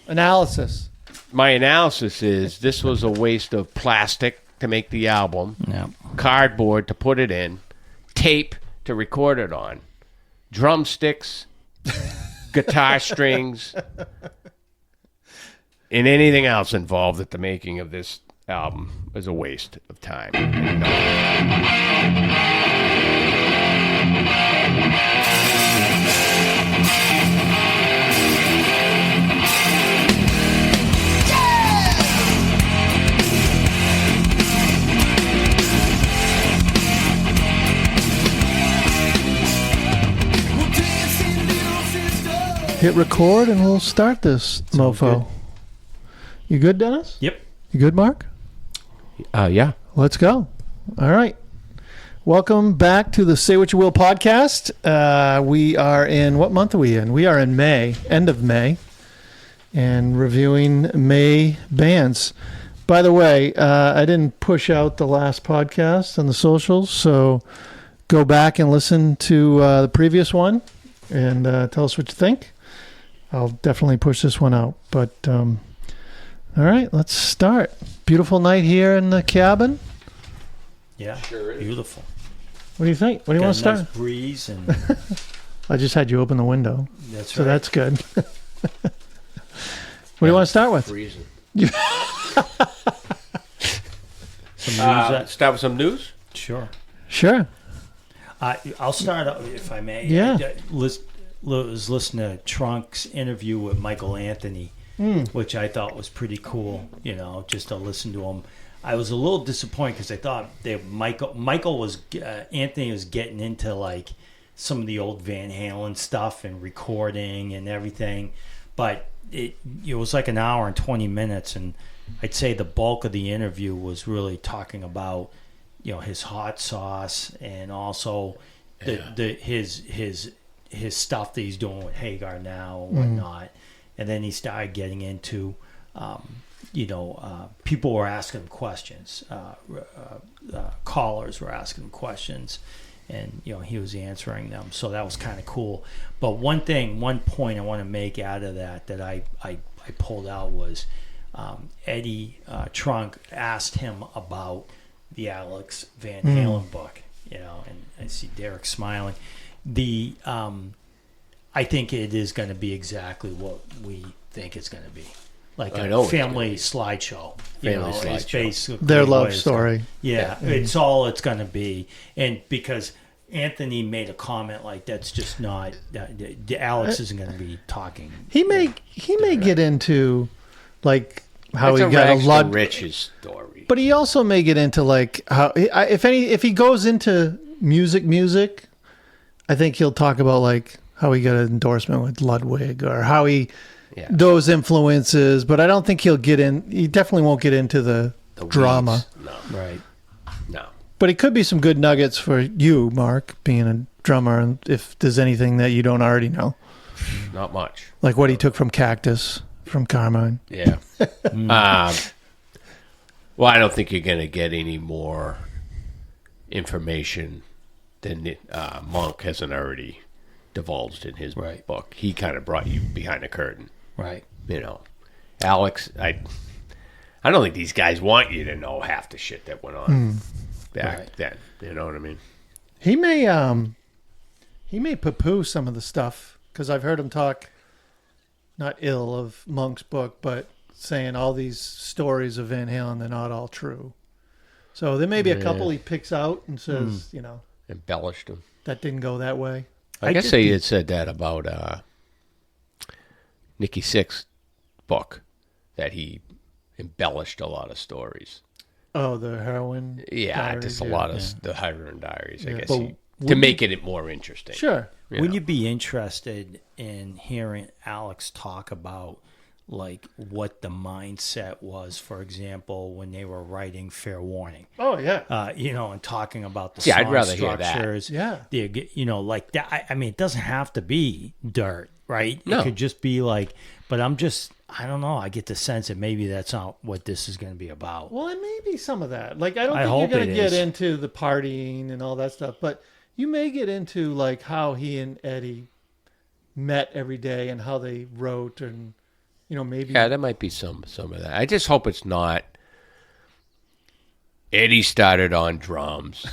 Analysis. My analysis is this was a waste of plastic to make the album, cardboard to put it in, tape to record it on, drumsticks, guitar strings, and anything else involved at the making of this album was a waste of time. Hit record and we'll start this mofo. You good, Dennis? Yep. You good, Mark? Yeah. Let's go. All right. Welcome back to the Say What You Will podcast. We are in, what month are we in? We are in May, end of May, and reviewing May bands. By the way, I didn't push out the last podcast on the socials, so go back and listen to the previous one and tell us what you think. I'll definitely push this one out. But, all right, let's start. Beautiful night here in the cabin. Yeah, sure is. Beautiful. What do you think? What do you want to start? Nice breeze and I just had you open the window. that's So right. that's good. What do you want to start with? Freezing. Some news. Start with some news? Sure. Sure. I'll start out, if I may. Yeah. I was listening to Trunk's interview with Michael Anthony, which I thought was pretty cool, just to listen to him. I was a little disappointed because I thought that Anthony was getting into like some of the old Van Halen stuff and recording and everything, but it was like an hour and 20 minutes, and I'd say the bulk of the interview was really talking about his hot sauce and also his stuff that he's doing with Hagar now and whatnot. And then he started getting into people were asking him questions, callers were asking him questions, and he was answering them, so that was kind of cool. But one point I want to make out of that I pulled out was Eddie Trunk asked him about the Alex Van Halen book, and I see Derek smiling. I think it is going to be exactly what we think it's going to be, like a family slideshow. It's basically Their love story. It's all it's going to be, and because Anthony made a comment like that's just not. Alex isn't going to be talking. He may get into like how That's he got a lot Rich's story. But he also may get into like how if he goes into music, I think he'll talk about like how he got an endorsement with Ludwig or how those influences. But I don't think he'll get in. He definitely won't get into the drama. No. Right. No. But it could be some good nuggets for you, Mark, being a drummer, and if there's anything that you don't already know. Not much. Like what he took from Cactus, from Carmine. Yeah. Well, I don't think you're going to get any more information than Monk hasn't already divulged in his book. He kind of brought you behind the curtain. Right. Alex, I don't think these guys want you to know half the shit that went on back then. You know what I mean? He may poo-poo some of the stuff because I've heard him talk not ill of Monk's book, but saying all these stories of Van Halen, they're not all true. So there may be a couple he picks out and says, Embellished them. that didn't go that way. I guess they had said that about Nicky Sixx's book, that he embellished a lot of stories. Oh, the heroin. Yeah, diaries, just a lot of the heroin diaries, I guess, But to make it more interesting. Sure. Would you be interested in hearing Alex talk about like what the mindset was, for example, when they were writing Fair Warning? Oh yeah. And talking about the Yeah, song I'd rather hear that. structures. Yeah. Like that. I mean, it doesn't have to be dirt, right? No. It could just be like. But I don't know. I get the sense that maybe that's not what this is going to be about. Well, it may be some of that. Like I don't think hope you're going it to get is. into the partying and all that stuff, but you may get into like how he and Eddie met every day and how they wrote and maybe. Yeah, there might be some of that. I just hope it's not. Eddie started on drums,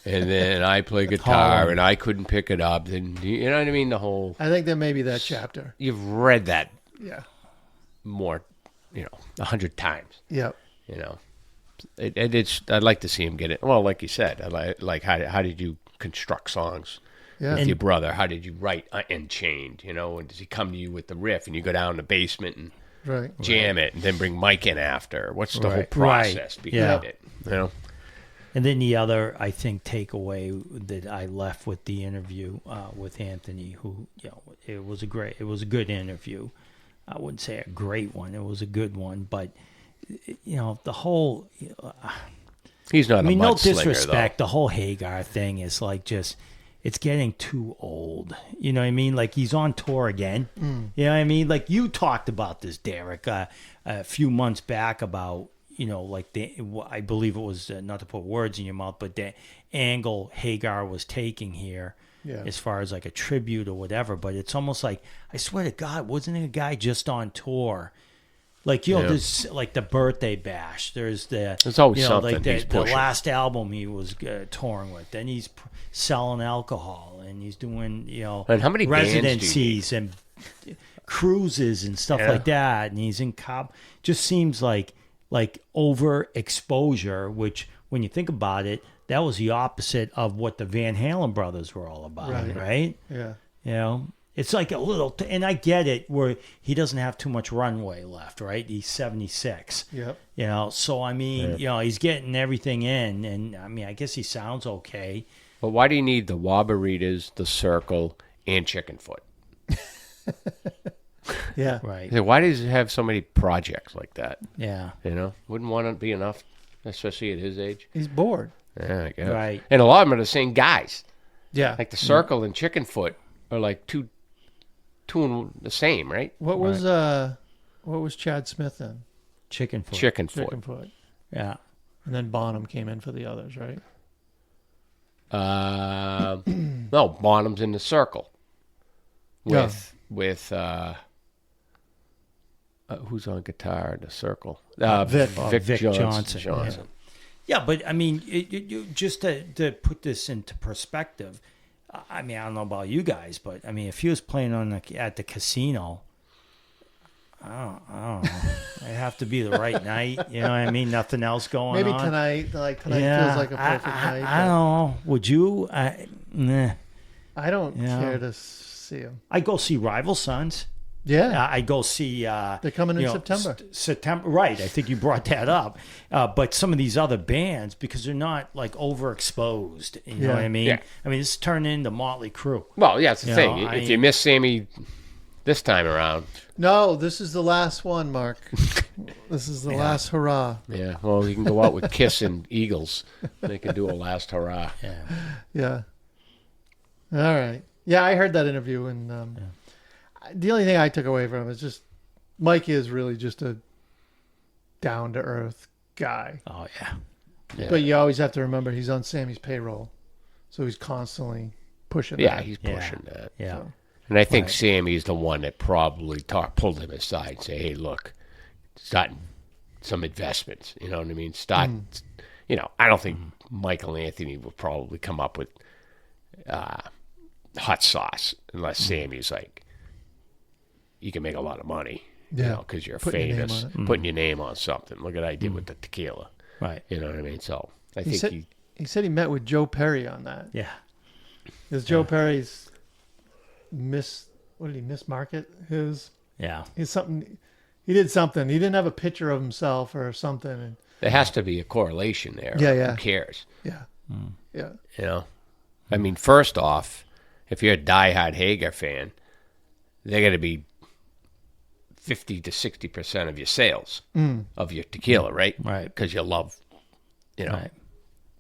and then I play guitar, and I couldn't pick it up. And you know what I mean? The whole. I think there may be that chapter. You've read that. Yeah. More, 100 times. Yep. It's. I'd like to see him get it. Well, like you said, like how did you construct songs with your brother? How did you write Unchained? And does he come to you with the riff, and you go down the basement and jam it, and then bring Mike in after? What's the whole process behind it? And then the other, I think, takeaway that I left with the interview with Anthony, who it was a good interview. I wouldn't say a great one. It was a good one, but the whole. He's not. No disrespect. The whole Hagar thing is like it's getting too old. You know what I mean? Like he's on tour again. You know what I mean? Like you talked about this, Derek, a few months back about I believe it was not to put words in your mouth, but the angle Hagar was taking here. Yeah. As far as like a tribute or whatever, but it's almost like, I swear to God, wasn't it a guy just on tour? Like, there's like the birthday bash. There's always something. Like the last album he was touring with. Then he's selling alcohol and he's doing, and how many residencies and cruises and stuff like that. And he's in just seems like overexposure, which when you think about it, that was the opposite of what the Van Halen brothers were all about, right? Yeah. It's like a little, and I get it, where he doesn't have too much runway left, right? He's 76. Yep. So I mean, he's getting everything in, and I mean, I guess he sounds okay. But why do you need the Wabaritas, the Circle, and Chicken Foot? Yeah. Right. Why does he have so many projects like that? Yeah. Wouldn't want to be enough, especially at his age. He's bored. Yeah, I guess. Right. And a lot of them are the same guys. Yeah. Like the Circle and Chicken Foot are like two and the same, right? What was Chad Smith in? Chicken Foot. Chicken Foot. Yeah. And then Bonham came in for the others, right? No, Bonham's in the Circle. With who's on guitar in the Circle? Vic Johnson. Yeah, but I mean, just to put this into perspective, I mean, I don't know about you guys, but I mean, if he was playing at the casino, I don't know. It'd have to be the right night. You know what I mean? Nothing else going on. Maybe tonight feels like a perfect night. I don't know. Would you? Nah. I don't care to see him. I go see Rival Sons. Yeah. I go see... they're coming in September. September, right. I think you brought that up. But some of these other bands, because they're not, like, overexposed. You know what I mean? Yeah. I mean, this turned into Motley Crue. Well, yeah, it's the thing. If you miss Sammy this time around... No, this is the last one, Mark. This is the last hurrah. Yeah, well, you can go out with Kiss and Eagles. They can do a last hurrah. Yeah. All right. Yeah, I heard that interview, and... The only thing I took away from it is just Mike is really just a down-to-earth guy. Oh, yeah. But you always have to remember he's on Sammy's payroll. So he's constantly pushing that. Yeah, he's pushing that. Yeah. So. And I think Sammy's the one that probably pulled him aside and say, hey, look, start some investments. You know what I mean? I don't think Michael Anthony will probably come up with hot sauce unless Sammy's like, you can make a lot of money, because you're famous, putting your name on something. Look at what I did with the tequila. Right. You know what I mean? So I think he said he met with Joe Perry on that. Yeah. Because Joe Perry's mismarket his? Yeah. He did something. He didn't have a picture of himself or something. And there has to be a correlation there. Yeah. Who cares? Yeah. Yeah. I mean, first off, if you're a diehard Hager fan, they're going to be 50 to 60% of your sales of your tequila, right? Right. Because you love,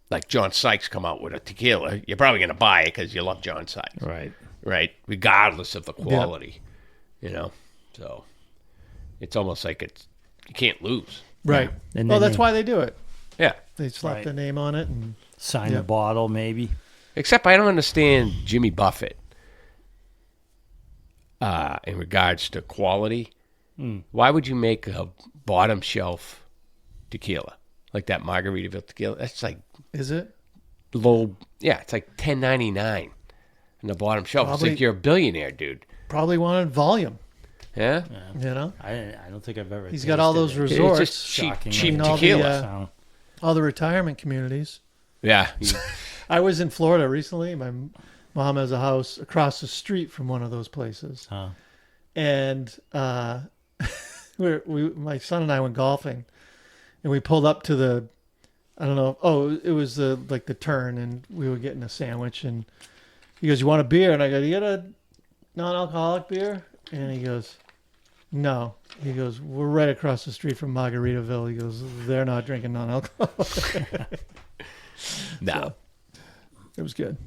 like John Sykes come out with a tequila, you're probably going to buy it because you love John Sykes. Right. Right? Regardless of the quality, So it's almost like you can't lose. Right. Yeah. And that's why they do it. Yeah. They slap their name on it and sign the bottle, maybe. Except I don't understand Jimmy Buffett in regards to quality. Why would you make a bottom shelf tequila like that Margaritaville tequila? That's like Is it? low. Yeah, it's like $10.99 on the bottom shelf. Probably- It's like you're a billionaire, dude. Probably wanted volume. Yeah, You know, I don't think I've ever. he's got all those tasted it. resorts, it's just cheap, Shocking. cheap I mean, all the, tequila. So, all the retirement communities. Yeah, I was in Florida recently. My mom has a house across the street from one of those places, and my son and I went golfing, and we pulled up to the, I don't know. Oh, it was the turn, and we were getting a sandwich, and he goes, "You want a beer?" And I go, "You got a non-alcoholic beer?" And he goes, "No." He goes, "We're right across the street from Margaritaville." He goes, "They're not drinking non-alcoholic." no. It was good.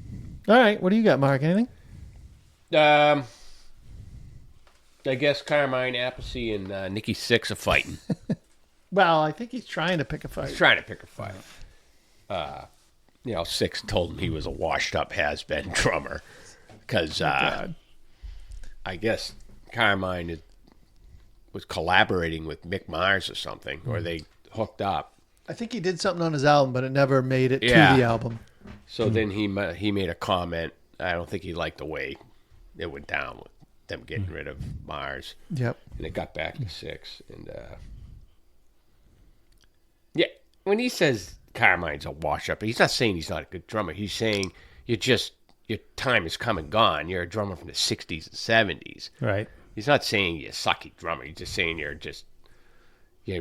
All right, what do you got, Mark? Anything? I guess Carmine Appice and Nikki Sixx are fighting. Well, I think he's trying to pick a fight. He's trying to pick a fight. Sixx told him he was a washed-up has-been drummer because I guess Carmine was collaborating with Mick Mars or something, or they hooked up. I think he did something on his album, but it never made it Yeah. to the album. So then he made a comment. I don't think he liked the way it went down with them getting rid of Mars. Yep. And it got back to Sixx. And yeah, when he says Carmine's a wash-up, he's not saying he's not a good drummer. He's saying your time has come and gone. You're a drummer from the 60s and 70s. right. He's not saying you're a sucky drummer. He's just saying you're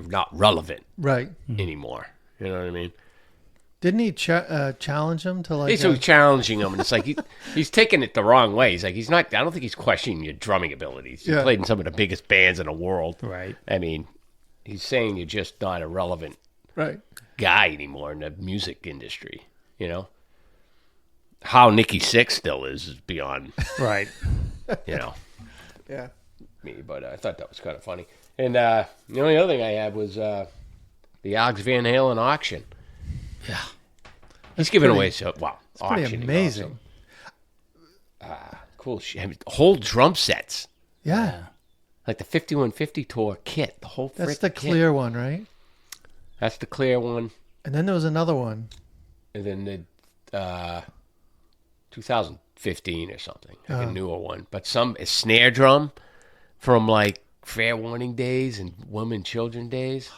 not relevant Right. anymore. You know what I mean? Didn't he challenge him to like? So he's challenging him, and it's like he's taking it the wrong way. He's like, he's not. I don't think he's questioning your drumming abilities. You Yeah. played in some of the biggest bands in the world. Right. I mean, he's saying you're just not a relevant right. guy anymore in the music industry. You know, how Nikki Sixx still is beyond Right. Yeah. me. But I thought that was kind of funny. And the only other thing I had was the Alex Van Halen auction. Yeah. He's giving pretty- away Pretty auctioning amazing. also. Cool shit. I mean, whole drum sets. Yeah. Like the 5150 tour kit, the whole That's frick the kit. clear one, right? That's the clear one. And then there was another one. And then the 2015 or something, like a newer one. But a snare drum from like Fair Warning days and Women Children days.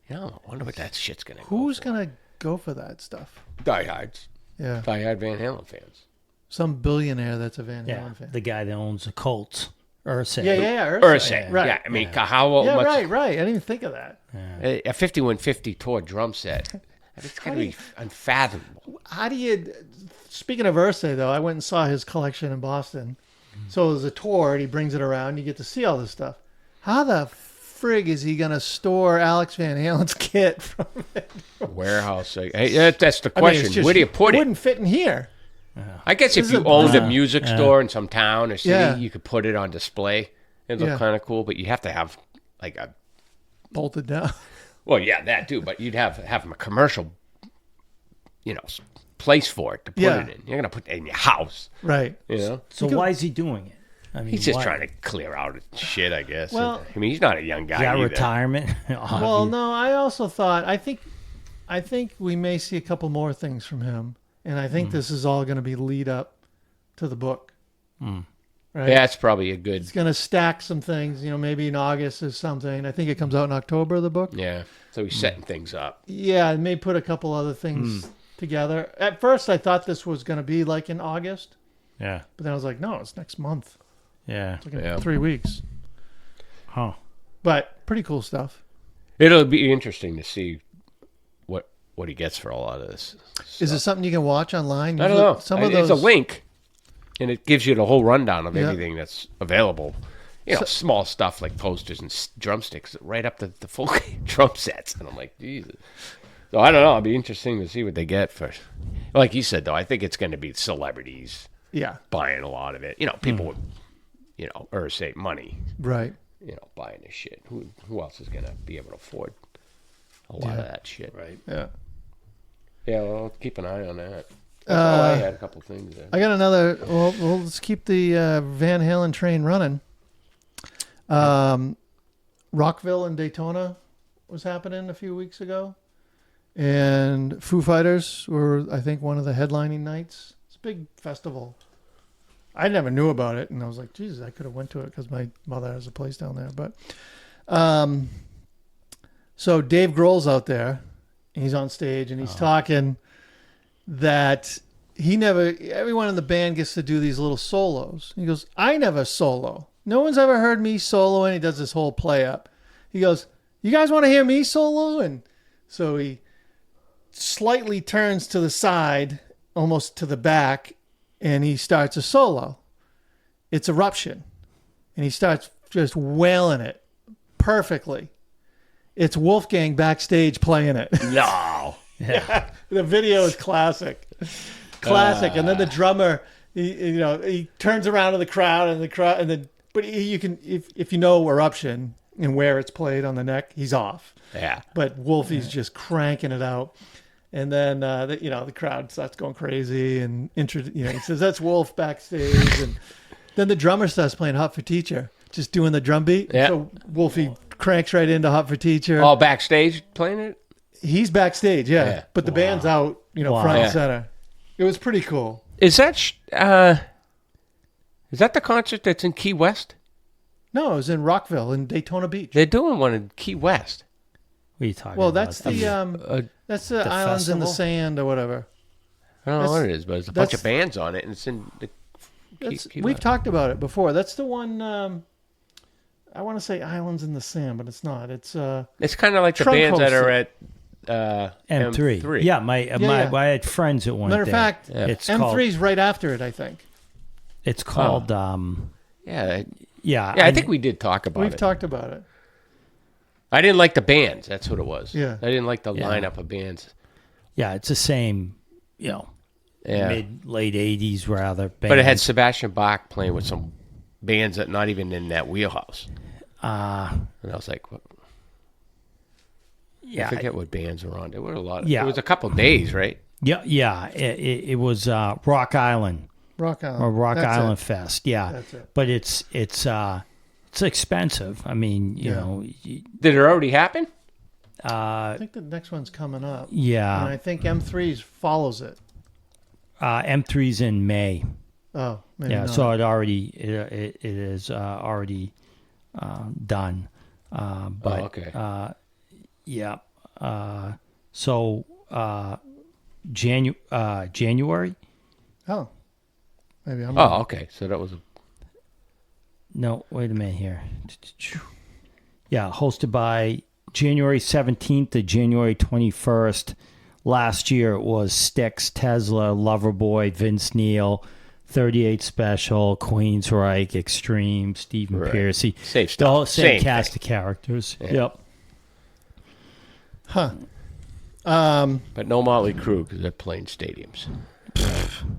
You know, I wonder what that shit's going to go Who's for. gonna go for that stuff? Diehards. Yeah. Diehard Van Halen fans. Some billionaire that's a Van Halen Yeah. fan. The guy that owns the Colts. Ursay. Yeah. Ursay. Right. Yeah, I mean, how Yeah, much... right. I didn't even think of that. A 5150 tour drum set. It's going to be unfathomable. How do you? Speaking of Ursay, though, I went and saw his collection in Boston. So there's a tour, and he brings it around. You get to see all this stuff. How the frig is he going to store Alex Van Halen's kit from it? Warehouse. Hey, that's the I mean, it's question. just- Where do you put it? wouldn't fit in here. I guess if This you is a- owned a music store in some town or city, Yeah. you could put it on display. It'd look Yeah. kind of cool, but you have to have like a... Bolted down. Well, yeah, that too, but you'd have a commercial, place for it to put Yeah. it in. You're going to put it in your house, Right. you know? So why is he doing it? I mean, He's just why? trying to clear out shit, I guess. Well- I mean, he's not a young guy He got either. retirement. Well, no, I also thought I think we may see a couple more things from him, and I think this is all going to be lead up to the book. Right? Yeah, it's probably a good... It's going to stack some things. Maybe in August or something. I think it comes out in October. The book. Yeah, so he's setting things up. Yeah, it may put a couple other things together. At first, I thought this was going to be like in August, Yeah. but then I was like, no, it's next month. Yeah. It's like in Yeah. 3 weeks. Huh. But pretty cool stuff. It'll be interesting to see what he gets for a lot of this. Is it something you can watch online? I don't know. Some of those. It's a link, and it gives you the whole rundown of Yeah. everything that's available. Small stuff like posters and drumsticks, right up to the full drum sets. And I'm like, Jesus. So I don't know. It'll be interesting to see what they get for. Like you said, though, I think it's going to be celebrities Yeah. buying a lot of it. People with, Ursay money, Right. buying this shit. Who else is going to be able to afford a lot of that shit? Right. Yeah. Yeah, well, let's keep an eye on that. That's all I had. A couple things there. I got another. Well, let's keep the Van Halen train running. Rockville and Daytona was happening a few weeks ago. And Foo Fighters were, I think, one of the headlining nights. It's a big festival. I never knew about it, and I was like, Jesus, I could have went to it because my mother has a place down there. But so Dave Grohl's out there, and he's on stage, and he's talking that everyone in the band gets to do these little solos. He goes, I never solo. No one's ever heard me solo, and he does this whole play up. He goes, you guys want to hear me solo? And so he slightly turns to the side, almost to the back, and he starts a solo. It's Eruption. And he starts just wailing it perfectly. It's Wolfgang backstage playing it. No. Yeah. The video is classic. Classic. And then the drummer, he turns around to the crowd, but you can, if you know Eruption and where it's played on the neck, he's off. Yeah. But Wolfie's just cranking it out. And then, the crowd starts going crazy, and he says, that's Wolf backstage. And then the drummer starts playing Hot for Teacher, just doing the drum beat. Yeah. So Wolfie cranks right into Hot for Teacher. All backstage playing it? He's backstage, yeah. But the band's out, front and center. It was pretty cool. Is that the concert that's in Key West? No, it was in Rockville in Daytona Beach. They're doing one in Key West. What are you talking Well, about? that's the Islands in the festival? Sand or whatever. I don't know what it is, but there's a bunch of bands on it, and it's in the Key We've West. talked about it before. That's the one. I want to say Islands in the Sand, but it's not. It's kind of like the Trunk bands that are hosted. at M3. Yeah, I had friends that went matter of there. fact, It's M3's right after it, I think. It's called. Yeah, Yeah, I think we did talk about We've it. talked about it. I didn't like the bands. That's what it was. Yeah. I didn't like the lineup of bands. Yeah, it's the late 80s rather. Bands. But it had Sebastian Bach playing with some bands that not even in that wheelhouse. And I was like, what? Yeah, I forget what bands were on. There were a lot. Yeah. It was a couple days, right? Yeah. It was Rock Island. Rock Island. Or Rock That's Island it. Fest. Yeah, That's it. but it's expensive. I mean, you know. Did it already happen? I think the next one's coming up. Yeah. And I think M3's follows it. M3's in May. Oh, maybe Yeah, not. so it is already done. But okay. yeah. So January. Oh, maybe I'm. Oh, okay. So that was No, wait a minute here. Yeah, hosted by January 17th to January 21st. Last year it was Styx, Tesla, Loverboy, Vince Neil, 38 Special, Queensryche, Extreme, Stephen Right. Pearcy. Safe The stuff. whole same Same cast thing. of characters. Yeah. Yep. Huh. but no Motley Crue because they're playing stadiums.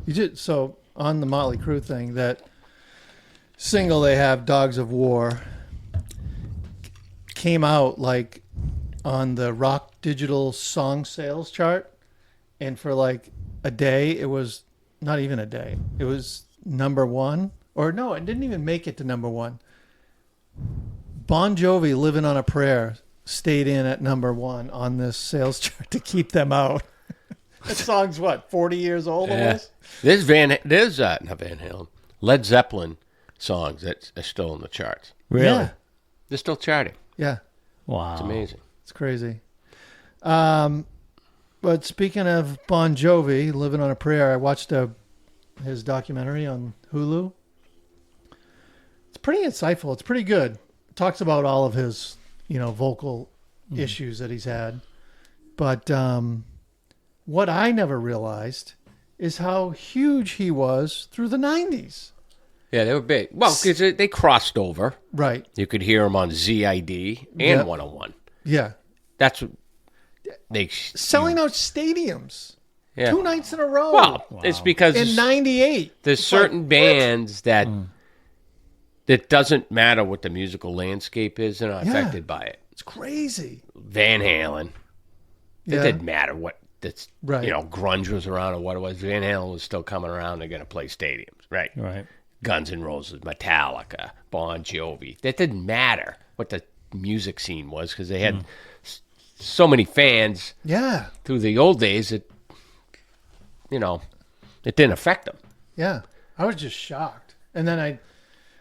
You did so on the Motley Crue thing. That single they have, "Dogs of War," came out like on the rock digital song sales chart, and for like a day, it was not even a day. It was number one, or no, it didn't even make it to number one. Bon Jovi, "Living on a Prayer," stayed in at number one on this sales chart to keep them out. That song's what, 40 years old almost? There's not Van Halen, Led Zeppelin songs that are still in the charts. Really? Yeah. They're still charting. Yeah. Wow. It's amazing. It's crazy. But speaking of Bon Jovi, "Living on a Prayer," I watched his documentary on Hulu. It's pretty insightful. It's pretty good. It talks about all of his, vocal issues that he's had. But what I never realized is how huge he was through the 90s. Yeah, they were big. Well, because they crossed over. Right. You could hear them on ZID and Yep. 101. Yeah. That's what they Selling out stadiums. Yeah. 2 nights in a row. Well, it's because in 98. there's certain bands that it doesn't matter what the musical landscape is, they're not Yeah. affected by it. It's crazy. Van Halen, it Yeah. didn't matter what that's Right. grunge was around or what it was. Van Halen was still coming around. They're going to play stadiums, right? Right. Guns N' Roses, Metallica, Bon Jovi. That didn't matter what the music scene was because they had so many fans Yeah. through the old days that, it didn't affect them. Yeah. I was just shocked. And then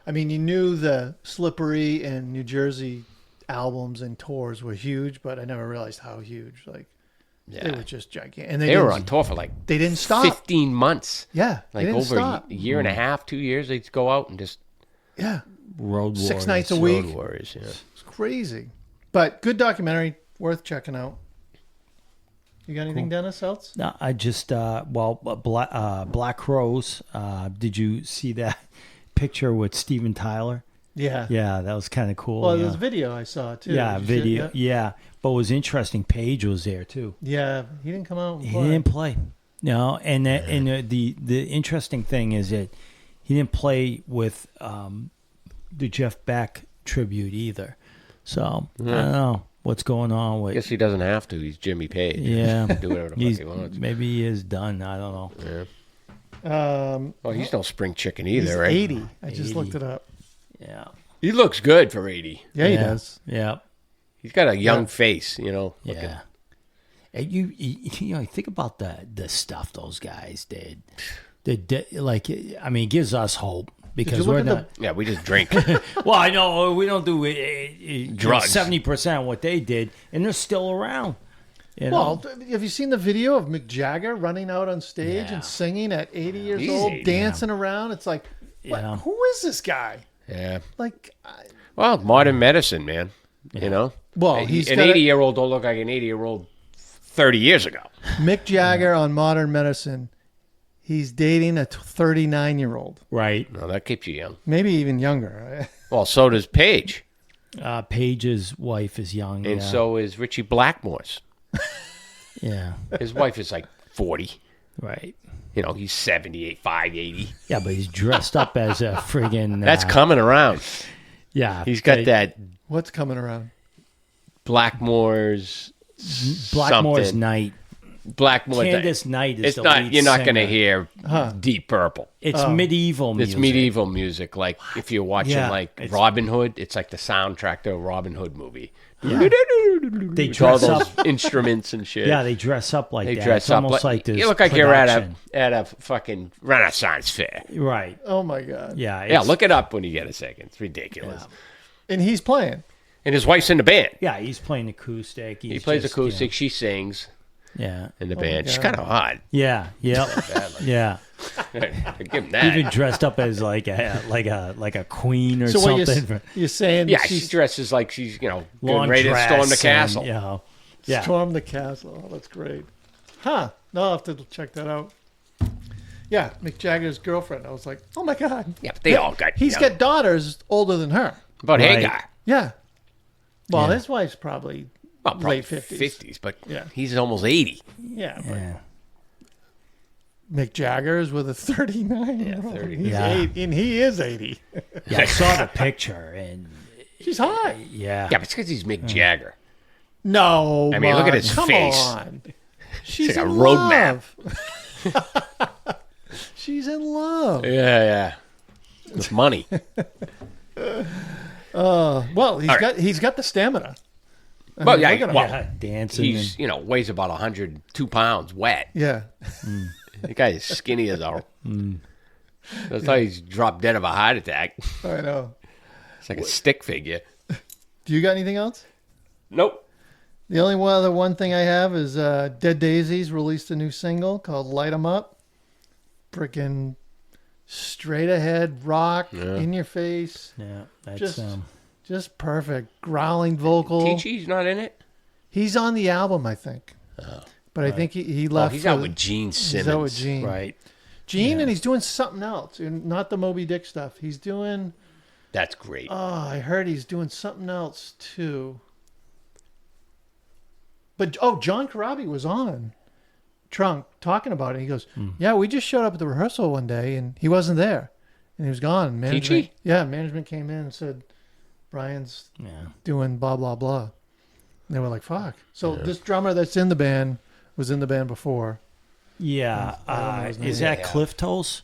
I mean, you knew the Slippery and New Jersey albums and tours were huge, but I never realized how huge. Like, they were just gigantic. And They were on tour for they didn't stop. 15 months. Yeah. They Like didn't over stop. a year and a half, 2 years, they'd go out and just Yeah. Road Warriors. 6 nights a week. Road Warriors, yeah. It's crazy. But good documentary. Worth checking out. You got anything, Dennis, else? No, I just Black Crows. Did you see that picture with Steven Tyler? Yeah. Yeah, that was kind of cool. Well, yeah. there's video I saw, too. Yeah, Did you see it? video. Yeah, but it was interesting. Paige was there too. Yeah. He didn't come out and He play. didn't play. No, and the interesting thing is that he didn't play with the Jeff Beck tribute either. So I don't know what's going on with. I guess he doesn't have to. He's Jimmy Page. Yeah, Do whatever the fuck he wants. maybe he is done. I don't know. Yeah. Well, he's no spring chicken He's either, right? 80. I just 80. looked it up. Yeah, He looks good for 80. Yeah, he does. Yeah, He's got a young face, looking. yeah. And you think about the stuff those guys did. Like, I mean, it gives us hope because look we're at not. Yeah, we just drink. Well, I know we don't do Drugs. 70% what they did, and they're still around. You know? Well, have you seen the video of Mick Jagger running out on stage Yeah. and singing at 80 years He's old, 80, dancing around? It's like, Yeah. who is this guy? Yeah. Like, Well, modern medicine, man. Well, he's an got a- 80-year-old don't look like an 80-year-old 30 years ago. Mick Jagger on Modern Medicine. He's dating a 39-year-old, Right. No, that keeps you young. maybe even younger. Well, so does Paige, Paige's wife is young. and yeah. so is Richie Blackmore's. Yeah. His wife is like 40. Right. He's 78, 580. Yeah, but he's dressed up as a friggin'. That's coming around. Yeah. He's got that What's coming around? Blackmore's Blackmore's something. Night. Blackmore. Candace Knight is It's the not. lead You're not going to singer. hear Deep Purple. It's medieval music. It's medieval music. Like if you're watching Yeah, like it's- Robin Hood, it's like the soundtrack to a Robin Hood movie. Yeah. They With all dress those up. instruments and shit. Yeah, they dress up like They that. dress it's up almost like this. you look like you're at production. a fucking Renaissance fair. Right. Oh, my God. Yeah. Yeah, it's- look it up when you get a second. It's ridiculous. Yeah. And he's playing. And his wife's in the band. Yeah, he's playing acoustic. He plays just, acoustic. She sings Yeah. in the my band. She's God. kind of hot. Yeah. Yep. Yeah. I give him that. Even dressed up as like a queen or So what something. you're saying Yeah, she she's dresses like she's, getting Long ready to storm the dress castle. and, yeah. stormed the castle. Oh, that's great. Huh. No, I'll have to check that out. Yeah, Mick Jagger's girlfriend. I was like, oh, my God. Yeah, but they all got. He's got daughters older than her. About Right. Hagar. Yeah. Well, Yeah. his wife's probably Well, probably late 50s. 50s, but Yeah. he's almost 80. Yeah, but Yeah. Mick Jagger's with a 39-year-old. Yeah, 30. He's Yeah. 80, and he is 80. Yeah, I saw the picture and She's hot. yeah. Yeah, but it's because he's Mick Jagger. No, I mean, look at Mark, his come face. on. She's like a in roadmap. love. She's in love. Yeah. With money. Well, he's All got got the stamina. I Well, mean, yeah, look at him. well, Yeah, dancing. He's, weighs about 102 pounds wet. Yeah. The guy is skinny as a... That's how he's dropped dead of a heart attack. I know. It's like a stick figure. Do you got anything else? Nope. The only one thing I have is Dead Daisies released a new single called Light 'Em Up. Freaking straight ahead rock in your face. yeah, that's Just just perfect. Growling vocal. T.G.'s not in it? He's on the album, I think. But I think he Oh, left. he's for out the- with Gene Simmons. He's out with Gene. right. Gene, and he's doing something else. Not the Moby Dick stuff. He's doing... That's great. Oh, I heard he's doing something else, too. But, John Corabi was on Trunk talking about it. He goes, yeah, we just showed up at the rehearsal one day, and he wasn't there. And he was gone. Management, T.G.? yeah, management came in and said, Brian's Yeah. doing blah, blah, blah. And they were like, fuck. So this drummer that's in the band was in the band before. Yeah. I don't know his name. Is that Yeah. Cliff Toes?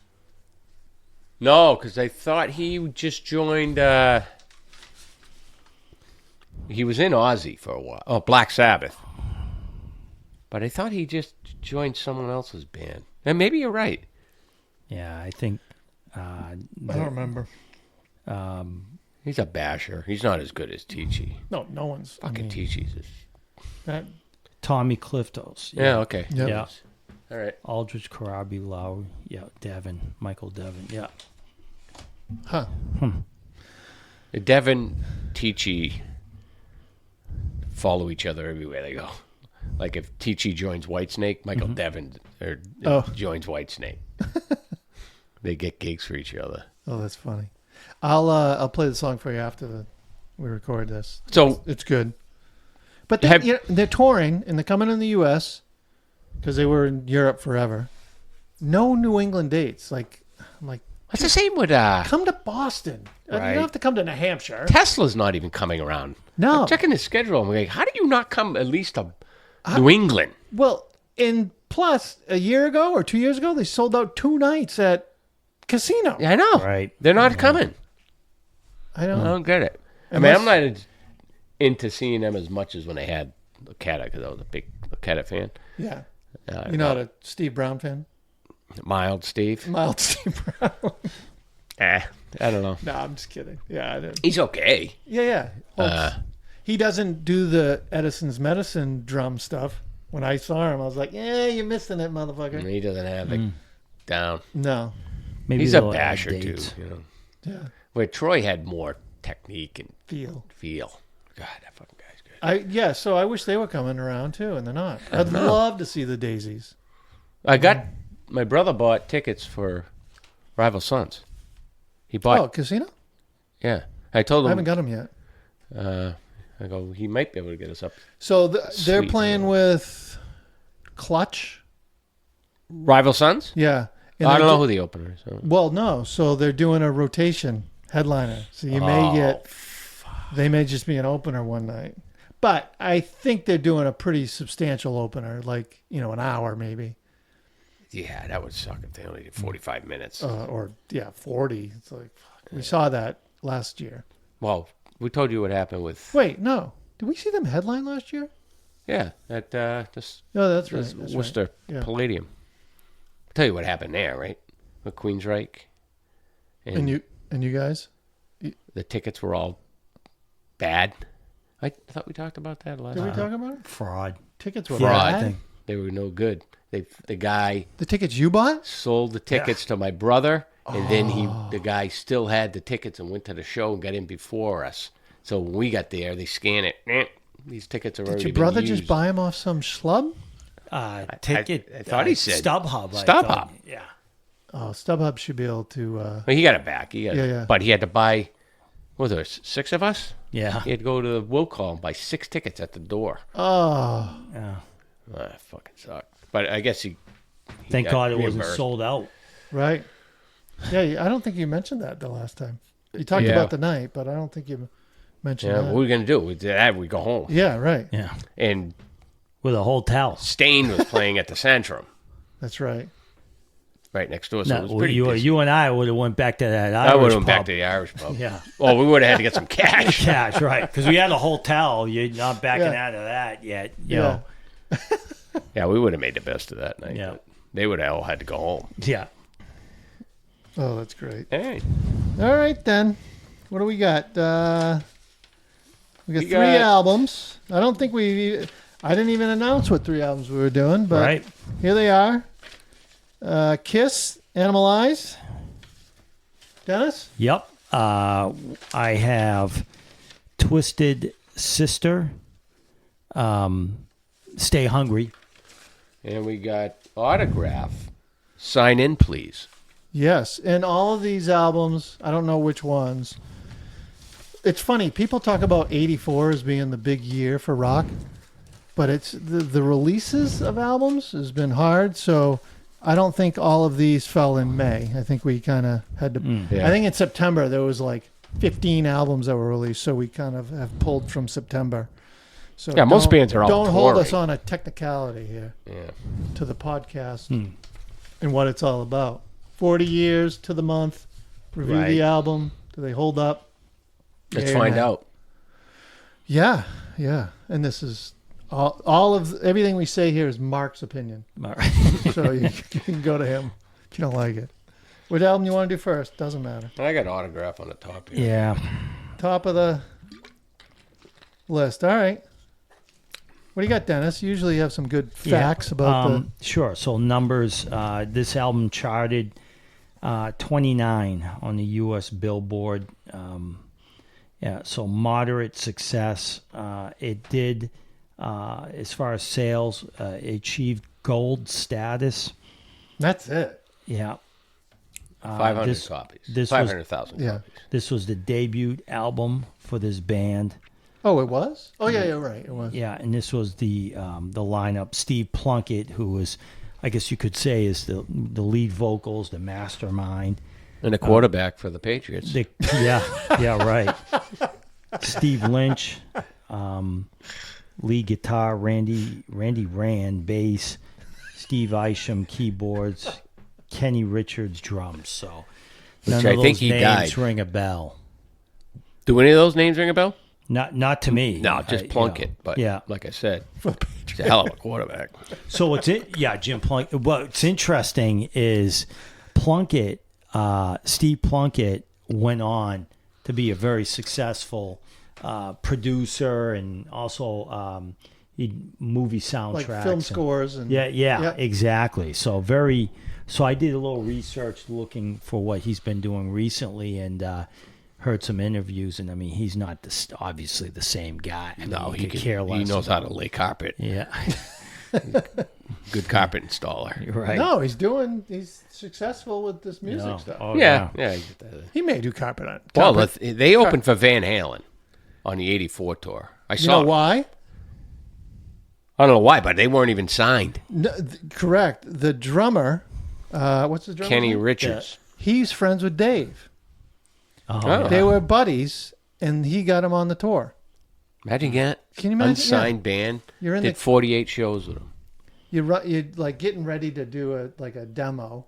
No, because I thought he just joined... He was in Ozzy for a while. Oh, Black Sabbath. But I thought he just joined someone else's band. And maybe you're right. Yeah, I think. I don't remember. He's a basher. He's not as good as Tichy. No one's. Fucking Tichy's. That, Tommy Cliftos. Yeah, okay. Yep. Yeah. All right. Aldrich, Karabi, Lowry. Yeah, Devin. Michael Devin. Yeah. huh. Devin, Tichy follow each other everywhere they go. Like if Tichy joins Whitesnake, Michael Devin joins Whitesnake. They get gigs for each other. Oh, that's funny. I'll play the song for you after we record this. So It's good. But they're touring and they're coming in the U.S. because they were in Europe forever. No New England dates. I'm like, it's the same with come to Boston. You Right. don't have to come to New Hampshire. Tesla's not even coming around. No. I'm checking his schedule. I'm like, how do you not come at least to New England? Well, and plus, a year ago or 2 years ago, they sold out 2 nights at Casino. Yeah, I know. Right. They're not coming. I I don't know. don't get it. Unless- I'm not into seeing them as much as when they had Lucetta, because I was a big Lucetta fan. Yeah. You're not a Steve Brown fan? Mild Steve. Mild Steve Brown. I don't know. No, I'm just kidding. Yeah, I did. He's okay. Yeah. Well, he doesn't do the Edison's Medicine drum stuff. When I saw him, I was like, yeah, you're missing it, motherfucker. He doesn't have it down. No. Maybe He's a they'll add basher, too. dates. You know? Yeah. Where Troy had more technique and Feel. God, that fucking guy's good. So I wish they were coming around, too, and they're not. I'd love to see the Daisies. My brother bought tickets for Rival Sons. He bought, Casino? yeah. I told I him, haven't got them yet. I go, he might be able to get us up. So they're Sweet, playing man. with Clutch. Rival Sons? Yeah. And I they're don't know do- who the opener is. So. Well, no. So they're doing a rotation headliner. So you may get, they may just be an opener one night. But I think they're doing a pretty substantial opener, like, an hour maybe. Yeah, that would suck if they only did 45 minutes. 40. It's like, fuck. We saw that last year. Well, we told you what happened with, Wait, no. Did we see them headline last year? yeah, at this No, that's right. That's right. Worcester Yeah. Palladium. I'll tell you what happened there, right? With Queensryche. And you guys? The tickets were all bad. I thought we talked about that last Did we time. talk about it? Fraud. Tickets were Fraud. bad? They were no good. The guy The tickets you bought? sold the tickets to my brother, and then the guy still had the tickets and went to the show and got in before us. So when we got there, they scan it. These tickets are Did already your brother been just used. buy them off some schlub? Ticket. I thought he said StubHub. StubHub. Yeah. Oh, StubHub should be able to. Well, he got it back. Yeah. But he had to buy. What was there 6 of us? Yeah. He had to go to the will call and buy 6 tickets at the door. Oh, Yeah. That fucking sucked. But I guess he Thank got God it wasn't reimbursed. sold out. right. Yeah, I don't think you mentioned that the last time. You talked Yeah. about the night, but I don't think you mentioned Yeah, that. what are we gonna do? We did that. We go home. Yeah, right. Yeah. And With a hotel. Stain was playing at the Centrum That's right. right next door. So it No, was pretty. you, busy. you and I would have went back to that I Irish would have went back pub. to the Irish pub. Yeah. Oh, we would have had to get some cash. Cash, right. Because we had a hotel. You're not backing Yeah. out of that yet. You Yeah. know. Yeah, we would have made the best of that night. Yeah. but they would have all had to go home. Yeah. Oh, that's great. Hey, All right, then. What do we got? We got We 3 got- albums. I don't think I didn't even announce what 3 albums we were doing, but Right. here they are. Kiss, Animalized. Dennis? Yep. I have Twisted Sister. Stay Hungry. and we got Autograph. Sign in, please. Yes, and all of these albums, I don't know which ones. It's funny, people talk about 84 as being the big year for rock, but it's the releases of albums has been hard, so I don't think all of these fell in May. I think we kind of had to Yeah. I think in September there was like 15 albums that were released, so we kind of have pulled from September. So Yeah, most don't- bands are all Don't hold touring. us on a technicality here Yeah. to the podcast and what it's all about. 40 years to the month, review Right. the album. Do they hold up? Let's Yay or find nay? out. Yeah, yeah. And this is all of everything we say here is Mark's opinion. All right. So you can go to him if you don't like it. What album you want to do first? Doesn't matter. I got autograph on the top here. Yeah. Top of the list. All right. What do you got, Dennis? Usually you have some good facts about the... Sure. So numbers, this album charted 29 on the U.S. Billboard. So moderate success. It did, as far as sales, it achieved gold status. That's it. Yeah. 500 copies. This 500,000 Yeah. copies. This was the debut album for this band. Oh, it was? Oh, yeah, you're right. It was. Yeah, and this was the lineup. Steve Plunkett, who was, I guess you could say, is the lead vocals, the mastermind. And a quarterback for the Patriots. Yeah, right. Steve Lynch, lead guitar, Randy Rand, bass, Steve Isham, keyboards, Kenny Richards, drums. So none Which of I think those he names died. ring a bell. Do any of those names ring a bell? Not to me. No, just Plunkett. But yeah. like I said, he's a hell of a quarterback. So Jim Plunkett. What's interesting is Plunkett, Steve Plunkett, went on to be a very successful producer and also movie soundtracks, Like film scores. And Yeah, exactly. So I did a little research looking for what he's been doing recently and heard some interviews. And I mean, he's not obviously the same guy. I No, mean, he could care less. He knows how to lay carpet. Yeah, Good carpet installer. you're right. No, he's successful with this music No. stuff. Oh, Yeah. He may do carpet on. Well, Carpet. they opened for Van Halen on the '84 tour. I You saw. know why? I don't know why, but they weren't even signed. No, correct. The drummer, what's the drummer? Kenny Richards. He's friends with Dave. Oh. They were buddies, and he got him on the tour. Imagine that. Can you imagine? Unsigned band. You're in did the 48 shows with them. you're like getting ready to do a demo,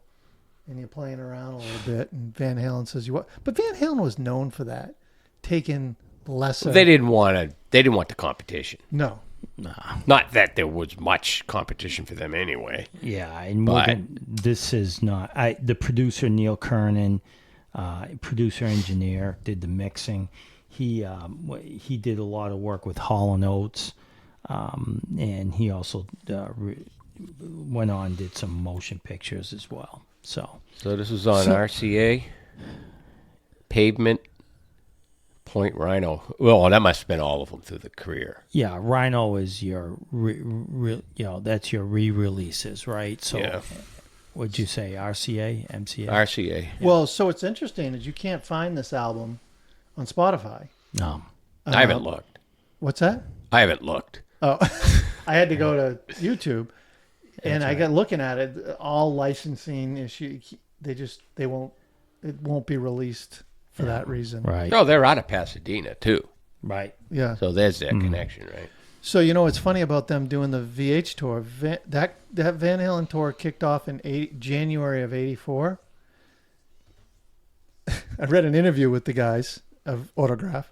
and you're playing around a little bit, and Van Halen says you what? But Van Halen was known for that, taking lesser. They didn't want the competition. No. Not that there was much competition for them anyway. Yeah, and But- this is not. The producer Neil Kernan, producer engineer, did the mixing. He did a lot of work with Hall and Oates, and he also went on and did some motion pictures as well. So So this was on RCA, Pavement, Point Rhino. Well, that must have been all of them through the career. yeah, Rhino is your that's your re-releases, right? So Yeah. what'd you say? RCA, MCA? RCA. Well, so what's interesting is you can't find this album on Spotify. No. I haven't looked. What's that? I haven't looked. Oh, I had to go to YouTube, and I got looking at it. All licensing issue, it won't be released for that reason. Right. Oh, they're out of Pasadena too. Right. Yeah. So there's that connection, right? So you know what's funny about them doing the VH tour? That Van Halen tour kicked off in January of '84. I read an interview with the guys of Autograph.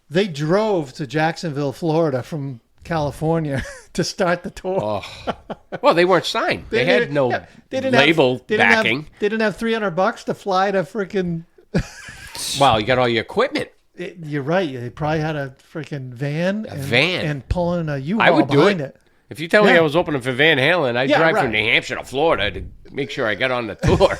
They drove to Jacksonville, Florida from California to start the tour. Oh, well, they weren't signed. They had no label backing. They didn't have $300 to fly to freaking. Wow, you got all your equipment. You're right. They probably had a freaking van. And pulling a U-Haul I would do behind it. it. If you tell me Yeah. I was opening for Van Halen, I'd Yeah, drive right. from New Hampshire to Florida to make sure I got on the tour.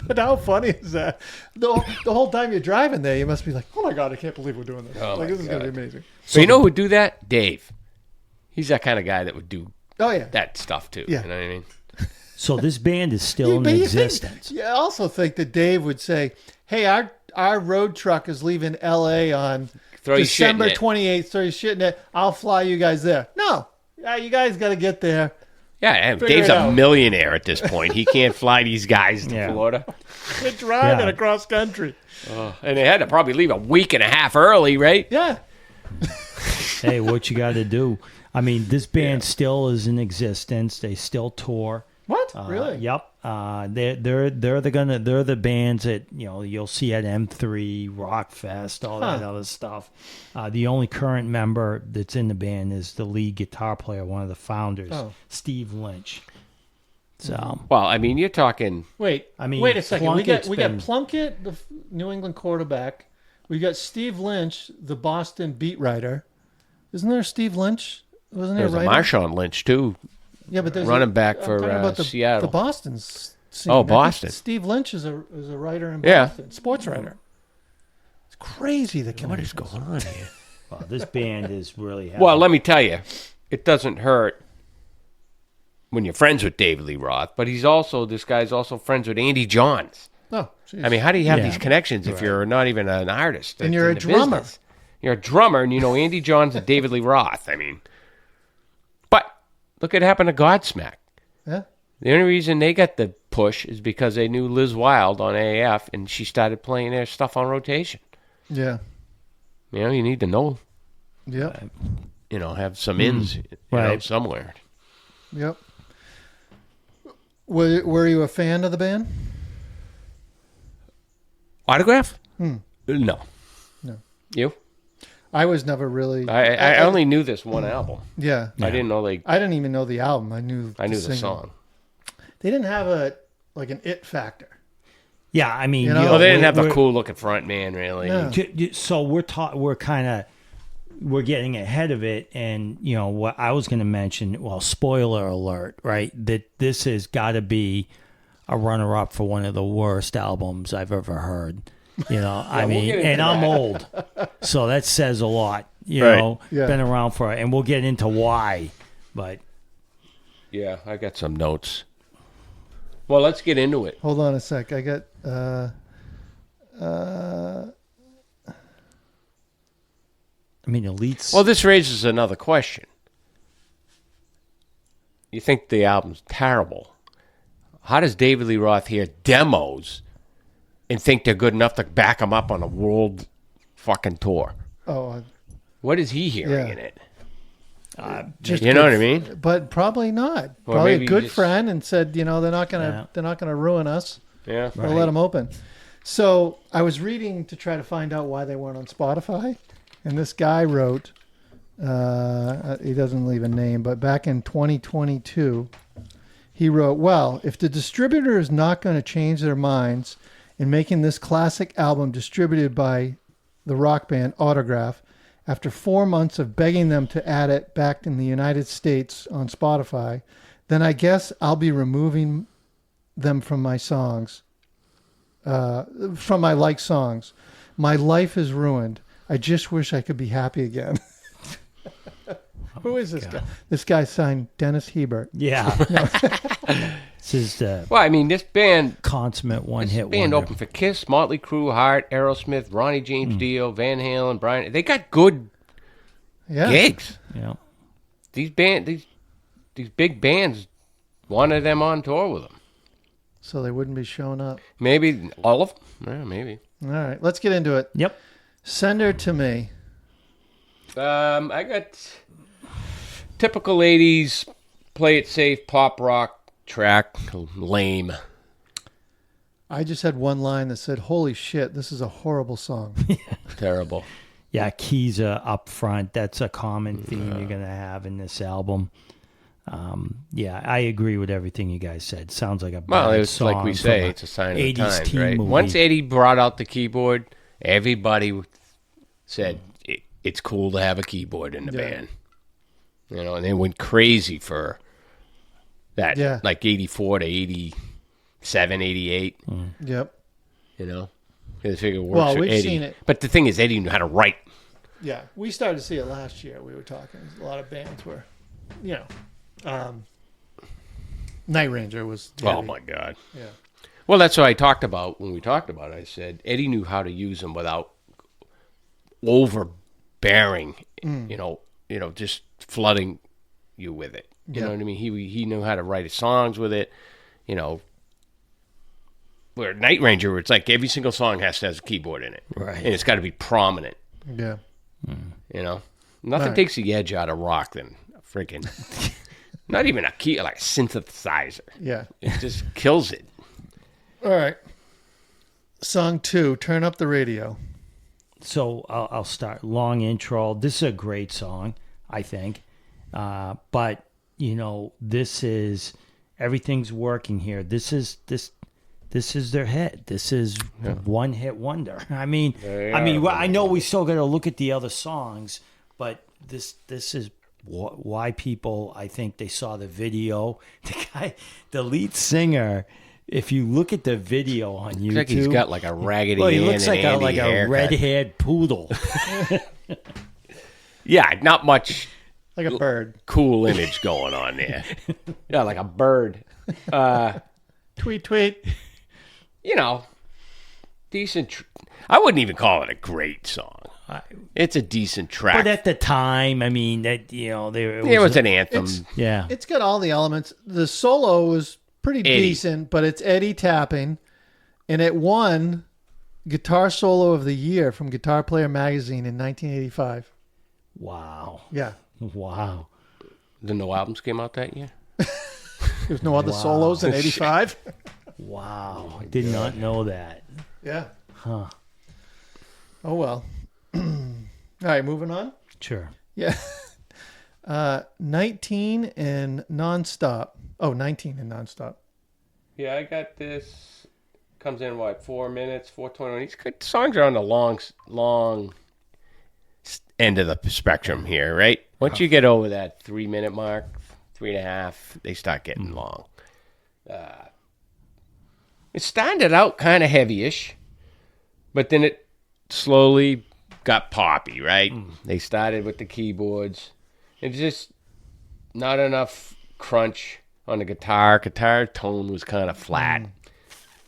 But how funny is that? The whole time you're driving there, you must be like, "Oh my god, I can't believe we're doing this! Oh like my this is going to God. be amazing." So you know who would do that? Dave. He's that kind of guy that would do Oh yeah, that stuff too. Yeah. You know what I mean? So this band is still in But you existence. think, I also think that Dave would say, "Hey, our road truck is leaving L.A. on Throw your shit in December it. 28th. Throw your shit in it. I'll fly you guys there." No, you guys got to get there. Yeah, Figure Dave's it a out. millionaire at this point. He can't fly these guys to Yeah. Florida. We're driving Yeah. across country. And they had to probably leave a week and a half early, right? Yeah, Hey, what you got to do? I mean, this band still is in existence. They still tour. what? Really? Yep. they're the bands that you'll see at M3, Rockfest, all that other stuff. The only current member that's in the band is the lead guitar player, one of the founders, Steve Lynch. So, well, I mean, you're talking. Wait a second. We got Plunkett, the New England quarterback. We got Steve Lynch, the Boston beat writer. Isn't there Steve Lynch? Wasn't there There's a Marshawn Lynch too. Yeah, but there's running back for Seattle. The Boston's. Boston. Steve Lynch is a writer in Boston, sports writer. It's crazy the What is going on here? Well, this band is really. Well, let me tell you, it doesn't hurt when you're friends with David Lee Roth, but this guy's also friends with Andy Johns. Oh, geez. I mean, how do you have these connections if you're not even an artist? And you're a drummer. Business? You're a drummer, and you know Andy Johns and David Lee Roth. I mean, but look what happened to Godsmack. Yeah. The only reason they got the push is because they knew Liz Wilde on AF, and she started playing their stuff on rotation. Yeah. You need to know. Yep. Have some ins somewhere. Yep. Were you a fan of the band? Autograph? No. You? I was never really. I only knew this one album. Yeah. I didn't know I didn't even know the album. I knew the song. They didn't have an it factor. Yeah, I mean, they didn't have a cool looking front man, really. No. So we're getting ahead of it, and what I was going to mention. Well, spoiler alert, right? That this has got to be a runner-up for one of the worst albums I've ever heard. I mean, and I'm old, so that says a lot. Been around for, and we'll get into why, but yeah, I got some notes. Well, let's get into it. Hold on a sec. I got. I mean, Elite's. Well, this raises another question. You think the album's terrible? How does David Lee Roth hear demos and think they're good enough to back them up on a world fucking tour? Oh, what is he hearing in it? Just you know what I mean? But probably not. Or Probably maybe a good just- friend and said, they're not gonna ruin us. Yeah. We'll let them open. So I was reading to try to find out why they weren't on Spotify, and this guy wrote. He doesn't leave a name, but back in 2022, he wrote, "Well, if the distributor is not going to change their minds in making this classic album distributed by the rock band Autograph, after 4 months of begging them to add it back in the United States on Spotify, then I guess I'll be removing them from my songs, from my like songs. My life is ruined. I just wish I could be happy again." Who is this guy? This guy signed Dennis Hebert. Yeah. This is Well, I mean, this band consummate one-hit band wonder. opened for Kiss, Motley Crue, Heart, Aerosmith, Ronnie James Dio, Van Halen, Brian. They got good gigs. Yeah. These big bands wanted them on tour with them. So they wouldn't be showing up. Maybe all of them. Yeah, maybe. All right, let's get into it. Yep. Send Her to Me. I got typical 80s play it safe pop rock track. Lame. I just had one line that said, "Holy shit, this is a horrible song." Terrible. Yeah, keys are up front. That's a common theme you're going to have in this album. Yeah, I agree with everything you guys said. Sounds like a Well, bad it's song like we say, from it's a sign of the 80s times, teen right? movie. Once Eddie brought out the keyboard, everybody said it's cool to have a keyboard in the band. And they went crazy for that, like 84 to 87, 88. Yep. They figure it works Well, for we've Eddie. seen it. But the thing is, Eddie knew how to write. Yeah, we started to see it last year. We were talking. A lot of bands were, Night Ranger was. Oh, heavy. my God. Yeah. Well, that's what I talked about when we talked about it. I said Eddie knew how to use them without overbearing, just flooding you with it. You know what I mean? He knew how to write his songs with it, Where Night Ranger, it's like every single song has to have a keyboard in it. Right. And it's got to be prominent. Yeah. Nothing Right. takes the edge out of rock than freaking Not even a key, like a synthesizer. Yeah. It just kills it. All right. Song 2, Turn Up the Radio. So I'll start. Long intro. This is a great song, I think. But this is everything's working here. This is their hit. This is one hit wonder. I mean, I know we still got to look at the other songs, but this is why people, I think they saw the video. The lead singer, if you look at the video on YouTube, Looks like he's got like a Raggedy he Ann looks like and a haircut. red-haired poodle. Yeah, not much Like a bird. cool image going on there. Yeah, like a bird. Tweet, tweet. Decent. I wouldn't even call it a great song. It's a decent track. But at the time, I mean, it was an anthem. yeah. It's got all the elements. The solo is pretty decent, but it's Eddie tapping, and it won Guitar Solo of the Year from Guitar Player Magazine in 1985. Wow. Yeah. Wow. The no albums came out that year? There's no other solos in 85. Wow. I did not know that. Yeah. Huh. Oh, well. All right, moving on. Sure. Yeah. 19 and Nonstop. Oh, 19 and Nonstop. Yeah, I got this. Comes in, 4 minutes, 4:21. These good songs are on the long end of the spectrum here, right? Once you get over that 3 minute mark, 3.5, they start getting long. It started out kind of heavy-ish, but then it slowly got poppy, right? They started with the keyboards. It's just not enough crunch on the guitar. Guitar tone was kind of flat.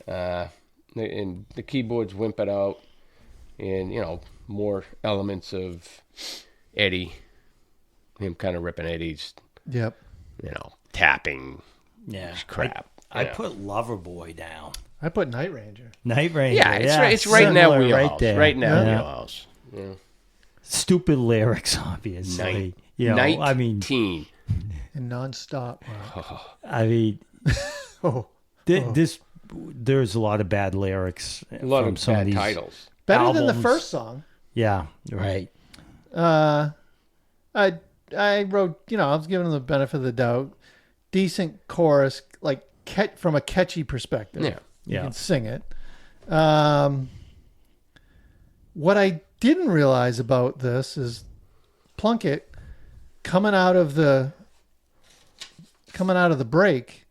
And the keyboards wimp it out. And, more elements of Eddie. Him kind of ripping Eddie's, Yep. tapping. Yeah. Crap. I put Loverboy down. I put Night Ranger. Night Ranger. Yeah, it's right in that similar wheelhouse. right there. Right in that Yeah. wheelhouse. Yeah. Stupid lyrics, obviously. I mean, And Nonstop. Wow. Oh. There's a lot of bad lyrics. A lot from of some bad these titles. Better than the albums. first song. Yeah, right. I wrote, I was giving them the benefit of the doubt. Decent chorus, like from a catchy perspective. Yeah. You can sing it. What I didn't realize about this is Plunkett coming out of the break,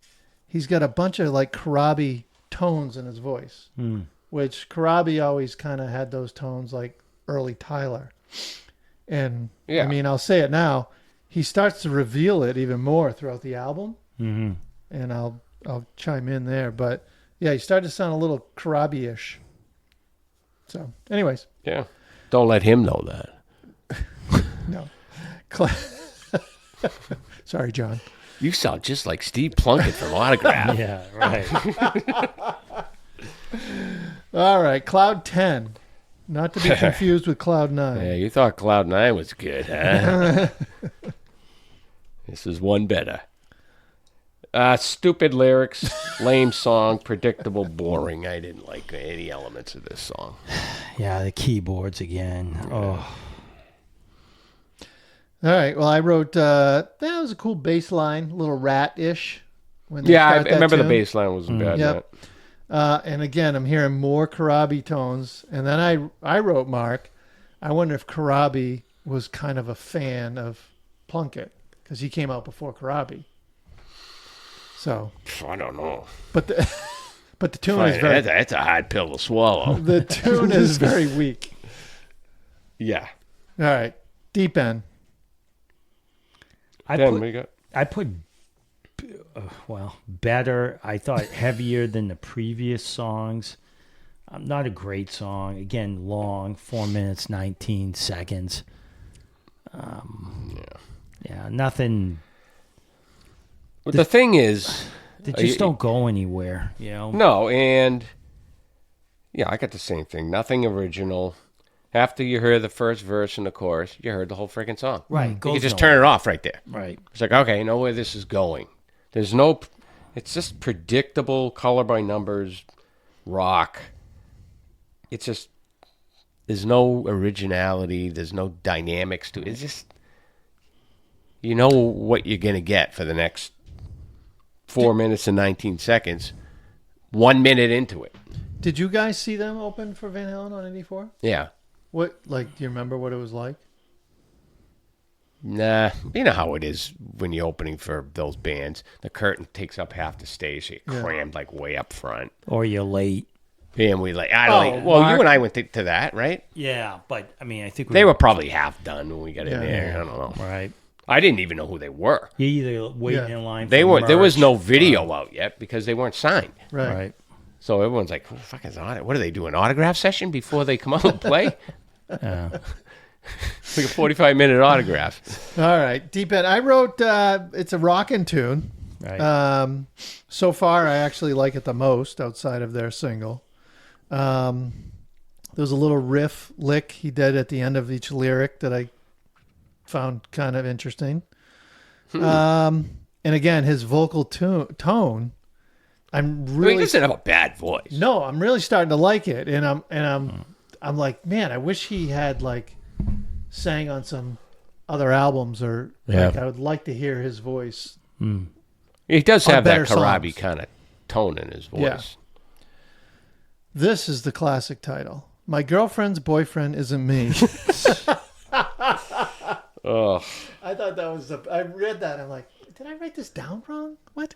he's got a bunch of like Karabi tones in his voice, which Karabi always kind of had those tones like early Tyler. And Yeah. I mean, I'll say it now, he starts to reveal it even more throughout the album. Mm-hmm. And I'll chime in there, but yeah, he started to sound a little Karabi-ish. So, anyways, Yeah. Don't let him know that. no. Sorry, John. You sound just like Steve Plunkett from Autograph. Yeah, right. All right, Cloud 10. Not to be confused with Cloud 9. Yeah, you thought Cloud 9 was good, huh? This is one better. Stupid lyrics, lame song, predictable, boring. I didn't like any elements of this song. Yeah, the keyboards again. Oh, All right, well, I wrote, that was a cool bass line, a little rat-ish. When Yeah, I start that remember the tune. bass line wasn't bad. Yep. And again, I'm hearing more Karabi tones. And then I wrote, Mark, I wonder if Karabi was kind of a fan of Plunkett because he came out before Karabi. So, I don't know. but the tune is very That's a hard pill to swallow. the tune is very weak. Yeah. All right, Deep End. I Then put we got better. I thought heavier than the previous songs. Not a great song. Again, long, 4 minutes, 19 seconds. Yeah, nothing. But the thing is, They just don't go anywhere, you know? no, and yeah, I got the same thing. Nothing original. After you heard the first verse and the chorus, you heard the whole freaking song. Right. You Goes could just nowhere. turn it off right there. Right. It's like, okay, I know where this is going. There's no, it's just predictable color by numbers, rock. It's just, there's no originality. There's no dynamics to it. It's just, you know what you're going to get for the next 4 minutes and 19 seconds, 1 minute into it. Did you guys see them open for Van Halen on 84? Yeah. What, like, do you remember what it was like? Nah, you know how it is when you're opening for those bands. The curtain takes up half the stage, so you're crammed like way up front. Or you're late. And we like, I don't think, well, Mark, you and I went to that, right? Yeah, but I mean, I think They were probably half done when we got in Yeah. there. I don't know. right. I didn't even know who they were. You either waiting Yeah. in line. They for weren't. There was merch, no video out yet because they weren't signed. Right. So everyone's like, "Who the fuck is on it? What do they do? An autograph session before they come out and play?" Yeah. Like a 45-minute autograph. All right. Deep End. I wrote, it's a rockin' tune. Right. So far, I actually like it the most outside of their single. There's a little riff lick he did at the end of each lyric that I found kind of interesting. And again, his vocal tone, I'm He really doesn't have a bad voice. no, I'm really starting to like it, and I'm like, man, I wish he had like sang on some other albums, or like, I would like to hear his voice. He does On have that better Karabi songs. kind of tone in his voice. Yeah. This is the classic title. My girlfriend's boyfriend isn't me. Ugh. I thought that was I read that. I'm like, did I write this down wrong? What?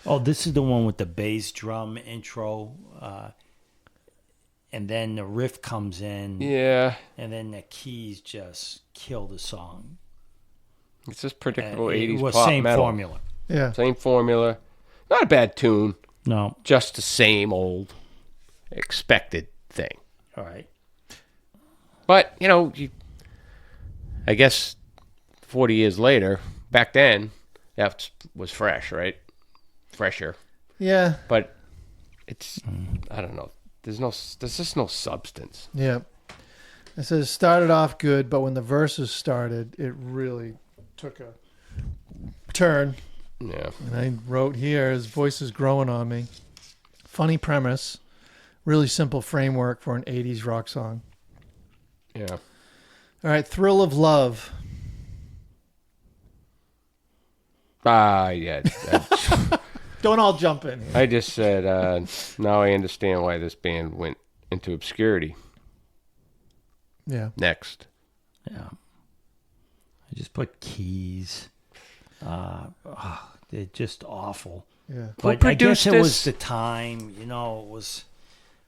Oh, this is the one with the bass drum intro, and then the riff comes in, Yeah. and then the keys just kill the song. It's just predictable It 80s was pop same metal. formula. Yeah. Same formula. Not a bad tune. No, Just the same old expected thing. all right. But, you know, I guess 40 years later, back then, that was fresh, right? Fresher. Yeah. But it's, I don't know. There's just no substance. Yeah. It says started off good, but when the verses started, it really took a turn. Yeah. And I wrote here, his voice is growing on me. Funny premise, really simple framework for an 80s rock song. Yeah. All right, Thrill of Love. Yeah. Don't all jump in here. I just said, now I understand why this band went into obscurity. Yeah. Next. Yeah. I just put keys. They're just awful. Yeah. But I produced guess it was this? the time, it was.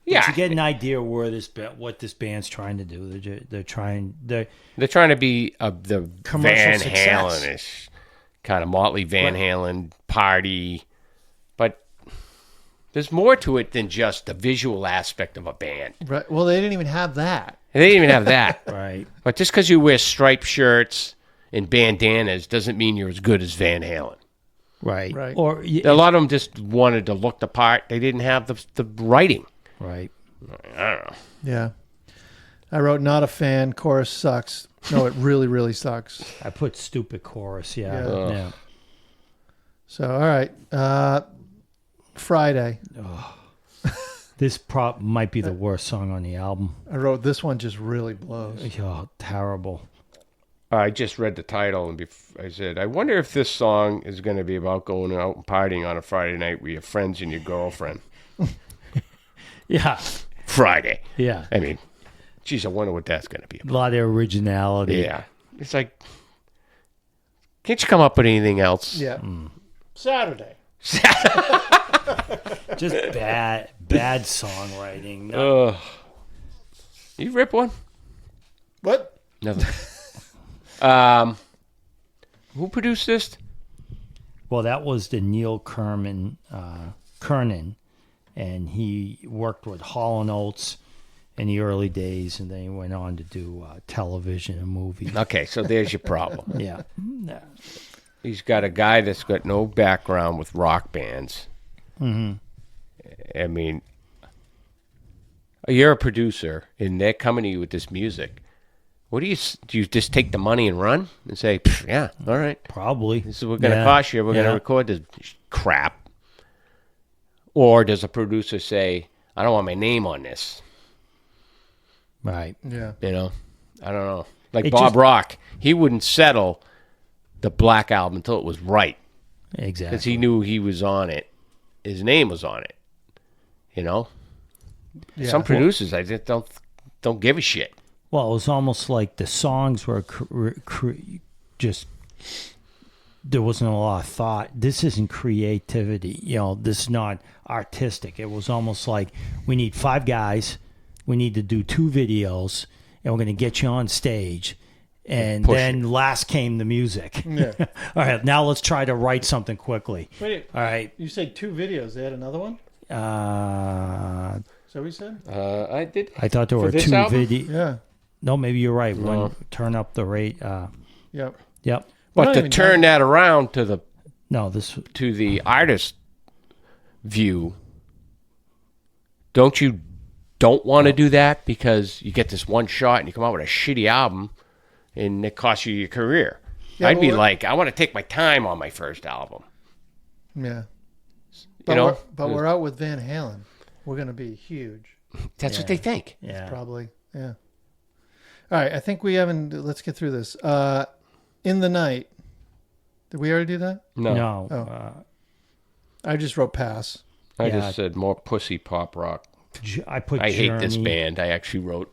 Yeah. To get an idea where what this band's trying to do. They're trying They're trying to be the Commercial Van success. Halen-ish kind of Motley Van Halen party. But there's more to it than just the visual aspect of a band. Right. Well, they didn't even have that. They didn't even have that. right. But just because you wear striped shirts and bandanas doesn't mean you're as good as Van Halen. Right. Right. Or A lot of them just wanted to look the part. They didn't have the writing. right. I don't know. Yeah. I wrote not a fan, chorus sucks. No, it really, really sucks. I put stupid chorus. Yeah. Yeah. Yeah. So, all right. Friday. This might be the worst song on the album. I wrote this one just really blows. Oh, terrible. I just read the title and I said, I wonder if this song is going to be about going out and partying on a Friday night with your friends and your girlfriend. Yeah. Friday. Yeah. I mean, geez, I wonder what that's going to be A about. lot of originality. Yeah. It's like, can't you come up with anything else? Yeah. Saturday. Just bad songwriting. No, You rip one? What? Nothing. Who produced this? well, that was the Neil Kernan, and he worked with Hall & Oates in the early days, and then he went on to do television and movies. Okay, so there's your problem. Yeah. He's got a guy that's got no background with rock bands. Mm-hmm. I mean, you're a producer and they're coming to you with this music. What do you just take the money and run and say, yeah, all right, Probably. this is what going to cost you. We're going to record this crap. Or does a producer say, I don't want my name on this? Right. Yeah. You know, I don't know. Like Bob Rock, he wouldn't settle the Black Album until it was right. Exactly. Because he knew he was on it. His name was on it. You know? Yeah. Some producers, I just don't give a shit. Well, it was almost like the songs were just, there wasn't a lot of thought. This isn't creativity. You know, this is not artistic. It was almost like, we need 5 guys. We need to do 2 videos. And we're going to get you on stage. And then last came the music. Yeah. All right, now let's try to write something quickly. Wait. All right. You said 2 videos. They had another one? Uh, Is that what you said? I did. I thought there For were this 2 album? videos. Yeah. No, maybe you're right. No. Turn up the rate. Yep. Yep. We're But not to even turn that around to the artist view, don't want to do that because you get this one shot and you come out with a shitty album and it costs you your career. Yeah, I'd be well, like, I want to take my time on my first album. Yeah. You know? We're out with Van Halen. We're going to be huge. That's what they think. Yeah. Probably. Yeah. All right. I think we haven't. Let's get through this. In the Night. Did we already do that? No. Oh. I just wrote pass. I Yeah. just said more pussy pop rock. I put I Journey. hate this band. I actually wrote.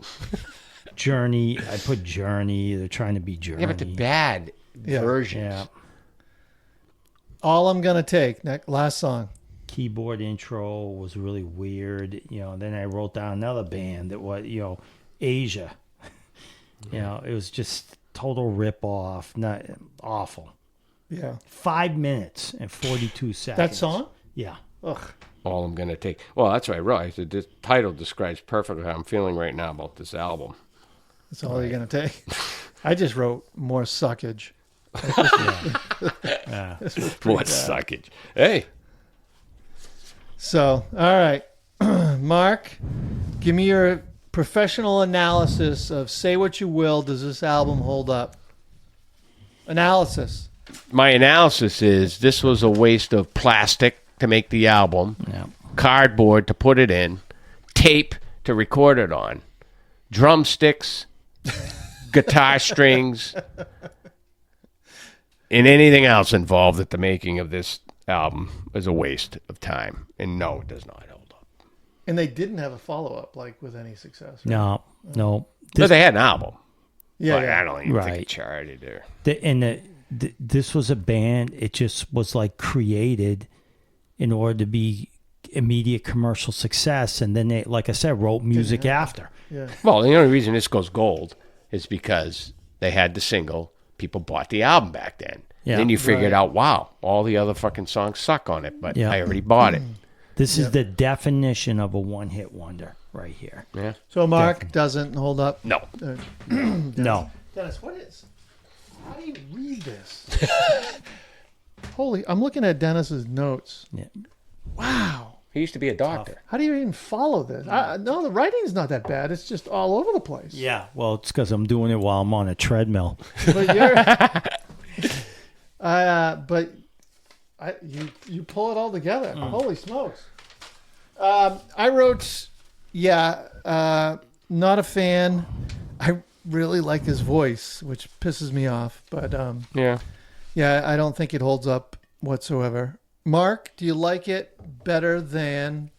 Journey. I put Journey. They're trying to be Journey. Yeah, but the bad versions. Yeah. All I'm going to take. Last song. Keyboard intro was really weird. You know, then I wrote down another band that was, Asia. It was just total rip off. Not awful. Yeah. 5 minutes and 42 seconds. That song? Yeah. Ugh. All I'm going to take. Well, that's what I realized. This title describes perfectly how I'm feeling right now about this album. That's all you're going to take. I just wrote more suckage. What suckage. Hey. So, all right. Mark, give me your professional analysis of Say What You Will. Does this album hold up? Analysis. My analysis is this was a waste of plastic to make the album, Yeah. cardboard to put it in, tape to record it on, drumsticks, guitar strings, and anything else involved at the making of this album is a waste of time. And no, it does not hold up. And they didn't have a follow-up, like, with any success. Right? No. But they had an album. Yeah, But yeah. I don't even think Right. it charted there. This was a band. It just was like created in order to be immediate commercial success, and then they, like I said, wrote music after. Yeah. Well, the only reason this goes gold is because they had the single. People bought the album back then. Yeah. Then you figured Right. out, wow, all the other fucking songs suck on it, but Yeah. I already bought it. This is the definition of a one-hit wonder right here. Yeah. So Mark doesn't hold up. No. No. Dennis, what is? How do you read this? Holy! I'm looking at Dennis's notes. Yeah. Wow. He used to be a doctor. How do you even follow this? No, the writing's not that bad. It's just all over the place. Yeah. Well, it's because I'm doing it while I'm on a treadmill. But you pull it all together. Holy smokes! I wrote, not a fan. I really like his voice, which pisses me off. But Yeah. I don't think it holds up whatsoever. Mark, do you like it better than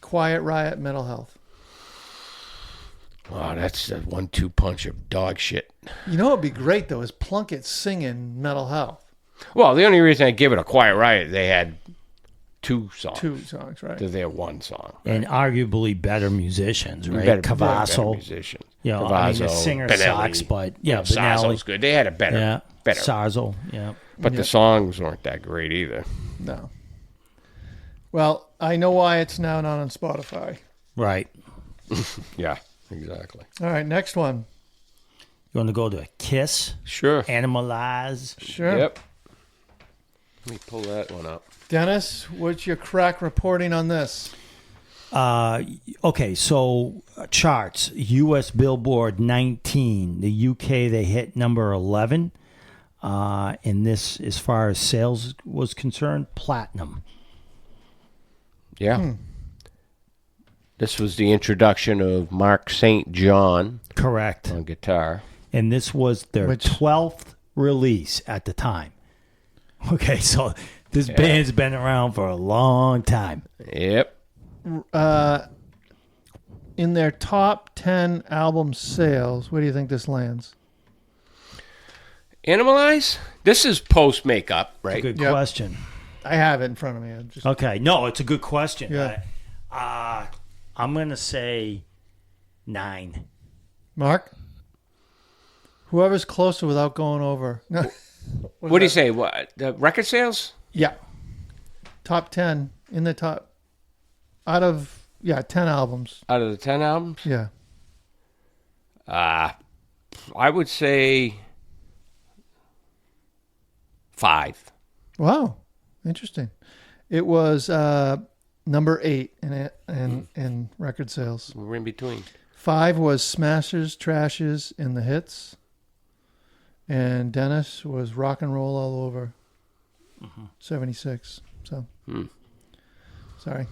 Quiet Riot Mental Health? Wow, that's a 1-2 punch of dog shit. You know what would be great, though, is Plunkett singing Mental Health. Well, the only reason I give it a Quiet Riot, they had 2 songs. 2 songs, right? To their 1 song. And arguably better musicians, right? Better Cavasso. musicians. Yeah, I mean, the Cavasso, singer Benelli. sucks, but yeah, Sarzo's Benelli. good. They had a better. Sarzo, yeah. But the songs weren't that great either. No. Well, I know why it's now not on Spotify. Right. Yeah, exactly. All right, next one. You want to go to Kiss? Sure. Animalized? Sure. Yep. Let me pull that one up. Dennis, what's your crack reporting on this? Okay, so charts. U.S. Billboard 19. The U.K. they hit number 11. And this, as far as sales was concerned, platinum. Yeah. This was the introduction of Mark St. John Correct. on guitar. And this was their 12th release at the time. Okay, so this band's been around for a long time. Yep. In their top 10 album sales, where do you think this lands? Animalized? This is post makeup, right? Good question. I have it in front of me. I'm just... Okay, no, it's a good question. Yeah. I'm going to say 9. Mark? Whoever's closer without going over. What do you say? What, the record sales? Yeah. Top 10 in the top out of 10 albums. Out of the 10 albums? Yeah. I would say 5. Wow. Interesting. It was number 8 in record sales. We're in between. 5 was Smashers, Trashes, and the Hits. And Dennis was Rock and Roll All Over. 76. So, sorry.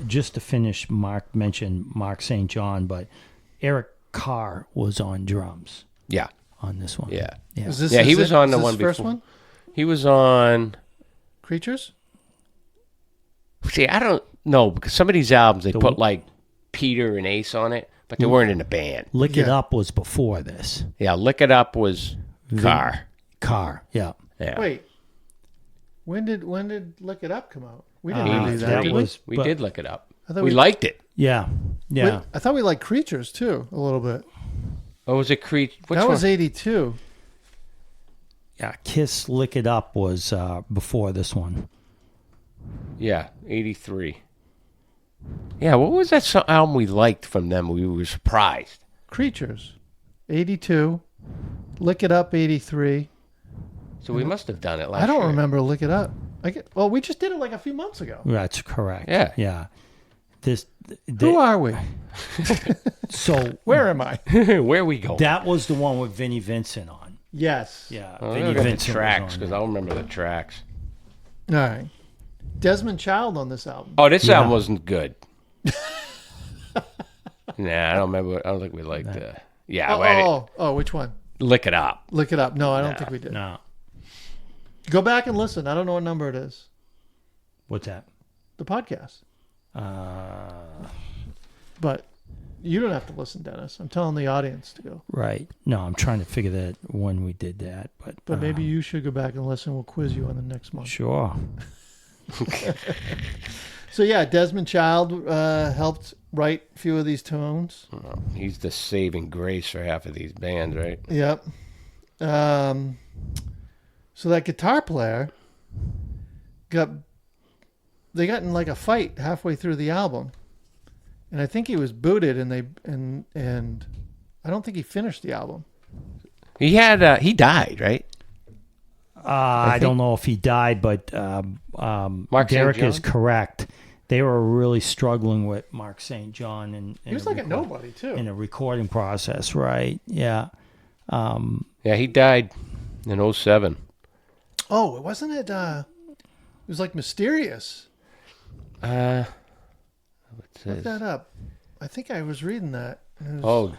Just to finish, Mark mentioned Mark St. John, but Eric Carr was on drums. Yeah. On this one. Yeah. Is this, Yeah, he is was it- on is the this one first before. one? He was on... Creatures? See, I don't know, because some of these albums, they put like Peter and Ace on it, but they weren't in a band. Lick It Yeah. Up was before this. Yeah, Lick It Up was Carr. Carr, yeah. Yeah. Wait. When did Lick It Up come out? We didn't do that, that did was- We but- did Lick It Up. I thought We we- liked it. Yeah, yeah. Wait, I thought we liked Creatures too, a little bit. Oh, was it Creed? Which That one? was 82. Yeah, Kiss Lick It Up was before this one. Yeah, 83. Yeah, what was that album we liked from them? We were surprised. Creatures, 82. Lick It Up, 83. So we must have done it last I don't year. remember Lick It Up. Well, we just did it like a few months ago. That's correct. Yeah. Yeah. Who are we? So Where am I? Where we go? that was the one with Vinnie Vincent on. Yes. Yeah, Oh, Vinnie look at the Vincent tracks, was on because there. I'll remember the tracks. All right. Desmond Child on this album. Oh, this Yeah. album wasn't good. Nah, I don't remember. I don't think we liked yeah, Which one? Lick It Up. Look it up. No, I don't think we did. No, Go back and listen. I don't know what number it is. what's that? The podcast. Uh, But you don't have to listen, Dennis. I'm telling the audience to go. right. No, I'm trying to figure that when we did that, But maybe you should go back and listen. We'll quiz you on the next month. sure. So yeah, Desmond Child helped write a few of these tunes. Oh, he's the saving grace for half of these bands, right? Yep. So that guitar player got in like a fight halfway through the album, and I think he was booted, and I don't think he finished the album. He had he died, right? I don't know if he died, but Mark St. Derek John? is correct. They were really struggling with Mark St. John, and He was like a nobody too. in a recording process, right? Yeah. Yeah, he died in 07. Oh, wasn't it? It was like mysterious. What Look says? that up. I think I was reading that. It was- Oh,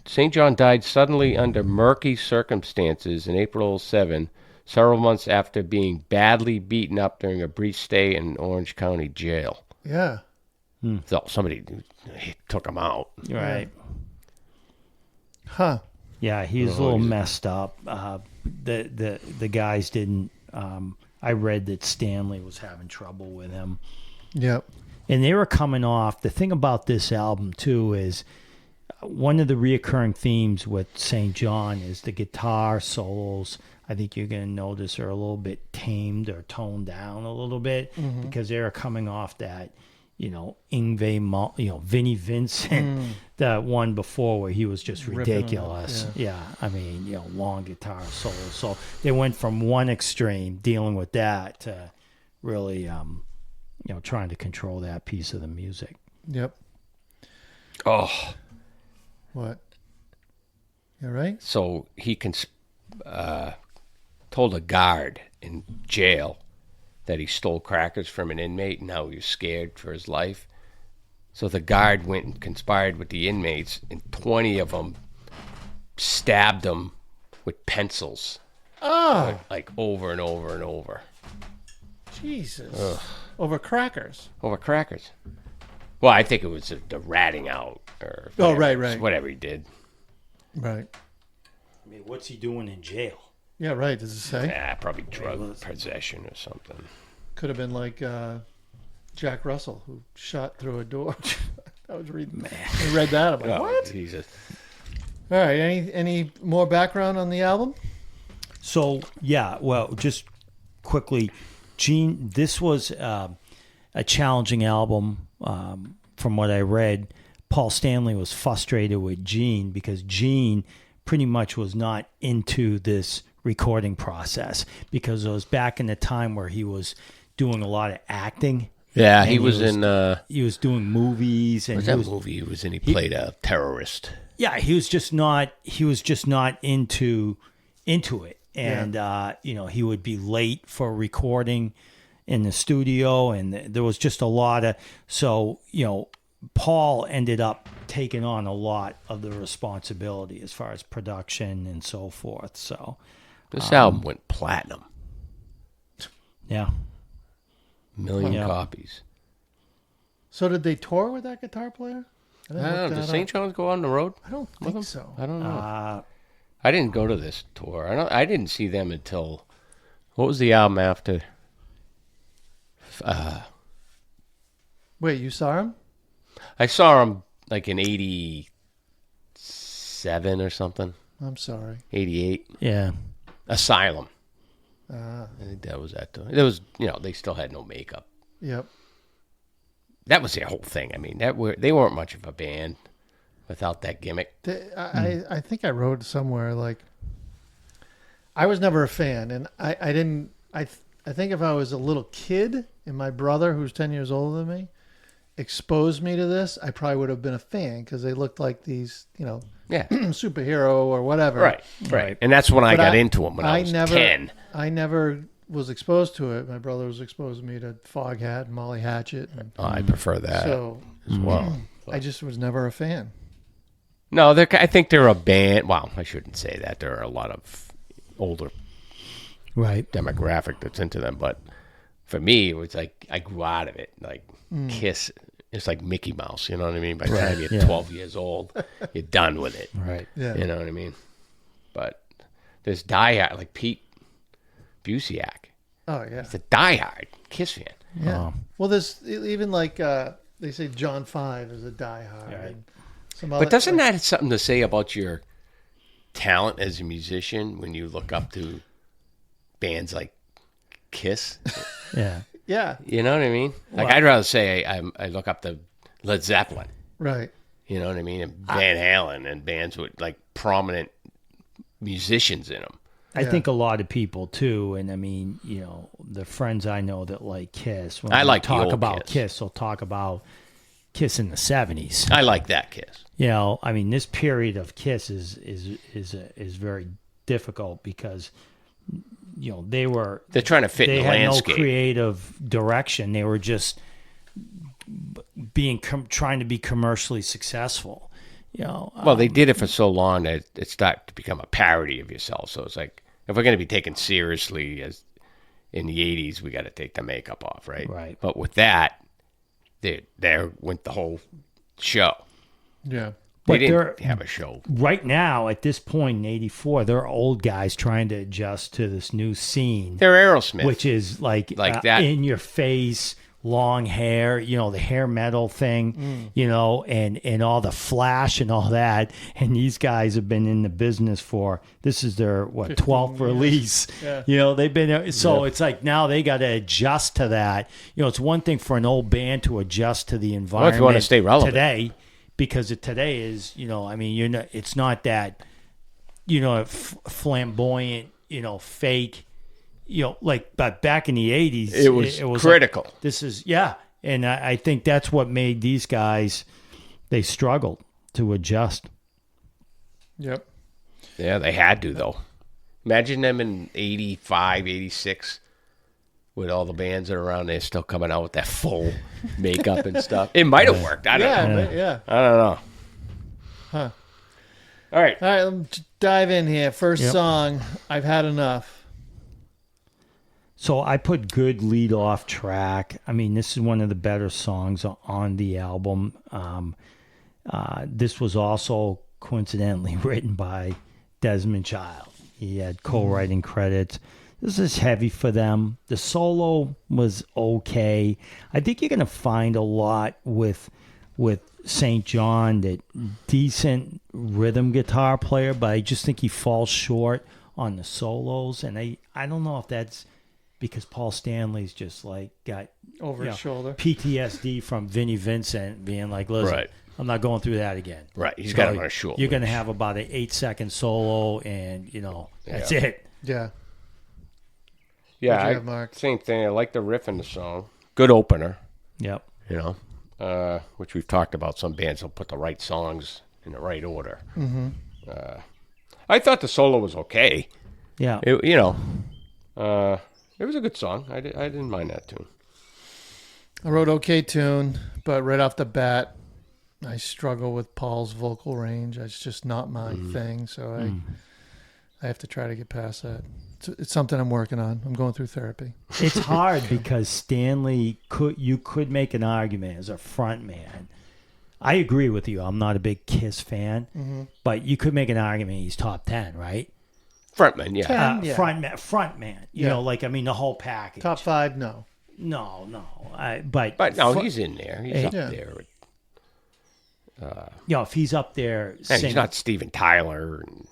St. John died suddenly under murky circumstances in April 07, several months after being badly beaten up during a brief stay in Orange County Jail. yeah. So somebody took him out. Right. Huh. Yeah, he was a little messed up. The guys didn't. I read that Stanley was having trouble with him, Yep. and they were coming off. The thing about this album too is one of the reoccurring themes with St. John is the guitar solos. I think you're going to notice are a little bit tamed or toned down a little bit because they're coming off that, Vinnie Vincent, the one before where he was just Ripping on it, ridiculous. Yeah. I mean, long guitar solos. So they went from one extreme dealing with that to really, trying to control that piece of the music. Yep. Oh, What? You all right? so he told a guard in jail that he stole crackers from an inmate, and how he was scared for his life. So the guard went and conspired with the inmates, and 20 of them stabbed him with pencils, Oh, like over and over and over. Jesus. Over crackers. Over crackers. Well, I think it was the ratting out. Or Oh, whatever, right. Whatever he did. Right. I mean, what's he doing in jail? Yeah, right. Does it say? Probably drug possession or something. Could have been like Jack Russell, who shot through a door. I was reading. I read that. I'm like, what? Jesus. All right. Any more background on the album? So, yeah, well, just quickly, Gene, this was a challenging album. From what I read, Paul Stanley was frustrated with Gene because Gene pretty much was not into this recording process, because it was back in the time where he was doing a lot of acting. Yeah, And he was in. He was doing movies, and What's that movie he was in? He played a terrorist. yeah, he was just not into it. And he would be late for recording in the studio, and there was just a lot of, so Paul ended up taking on a lot of the responsibility as far as production and so forth. So This album went platinum. yeah, Million Yeah. copies. So did they tour with that guitar player? I don't know. Did St. John's go on the road? I don't think so. I don't know. I didn't go to this tour. I didn't see them until, what was the album after? Wait, you saw him? I saw them like in 87 or something. I'm sorry. 88. yeah. Asylum. Ah, I think that was that. It was, they still had no makeup. yep. That was their whole thing. I mean, they weren't much of a band without that gimmick. I think I wrote somewhere like I was never a fan, and I didn't. I think if I was a little kid and my brother, who's 10 years older than me, exposed me to this, I probably would have been a fan because they looked like these, Yeah. superhero or whatever. Right. And that's when I But got into them when I was 10. I never was exposed to it. My brother was exposed me to Foghat and Molly Hatchet, and I prefer that so as well. I just was never a fan. No, I think they're a band. Well, I shouldn't say that. There are a lot of older Right. demographic that's into them. But for me, it was like I grew out of it. Like Kiss, it's like Mickey Mouse. You know what I mean? By the time you're 12 years old, you're done with it. Right. Yeah. You know what I mean? But there's diehard, like Pete Busiak. Oh yeah. He's a diehard Kiss fan. Yeah. Well, there's even like they say John 5 is a diehard. Right. And some other, But doesn't that have something to say about your talent as a musician when you look up to bands like Kiss? Yeah. Yeah. You know what I mean? Like, Well- I'd rather say I look up to Led Zeppelin. Right. You know what I mean? And Van Halen and bands with like prominent musicians in them. I think a lot of people too, and I mean, the friends I know that like Kiss, when I they like the talk old about Kiss. Kiss, they'll talk about Kiss in the 70s. I like that Kiss. I mean, this period of Kiss is very difficult because They're trying to fit they in the had landscape. no creative direction. They were just trying to be commercially successful. Well, they did it for so long that it started to become a parody of yourself. So it's like, if we're going to be taken seriously as in the 80s, we got to take the makeup off, right? Right. But with that, there went the whole show. Yeah. They But didn't have a show. right now at this point in '84, they're old guys trying to adjust to this new scene, They're Aerosmith. which is like that. in your face, long hair, the hair metal thing, and all the flash and all that. And these guys have been in the business for, this is their 12th release. Yeah. They've been, so it's like now they got to adjust to that. It's one thing for an old band to adjust to the environment. if you want to stay relevant. Today, because today is, it's not that, flamboyant, fake, but back in the 80s, it was critical. Like, this is, and I think that's what made these guys, they struggled to adjust. Yep. Yeah, they had to, though. Imagine them in 85, 86, with all the bands that are around there still coming out with that full makeup and stuff. It might have worked. I don't know. Yeah. I don't know. Huh. All right. All right, let's dive in here. First song, I've Had Enough. So I put good lead off track. I mean, this is one of the better songs on the album. This was also coincidentally written by Desmond Child. He had co-writing credits. This is heavy for them. The solo was okay. I think you're going to find a lot with St. John, that decent rhythm guitar player, but I just think he falls short on the solos. And I don't know if that's because Paul Stanley's just like got Over his shoulder. PTSD from Vinnie Vincent being like, listen, Right. I'm not going through that again. Right. He's got it on his shoulder. You're going to have about an 8-second solo, and, that's it. Yeah. Yeah, What'd you have, Mark? Same thing. I like the riff in the song. Good opener, Yep. Which we've talked about. Some bands will put the right songs in the right order. Mm-hmm. I thought the solo was okay. Yeah. It was a good song. I didn't mind that tune. I wrote okay tune, but right off the bat, I struggle with Paul's vocal range. It's just not my thing, so I have to try to get past that. It's something I'm working on. I'm going through therapy. It's hard because Stanley you could make an argument as a front man. I agree with you. I'm not a big Kiss fan, but you could make an argument he's top 10, right? Frontman, yeah. Front man. You know, the whole package. Top 5, no. No. But no, he's in there. He's up there. If he's up there, And he's not Steven Tyler. And,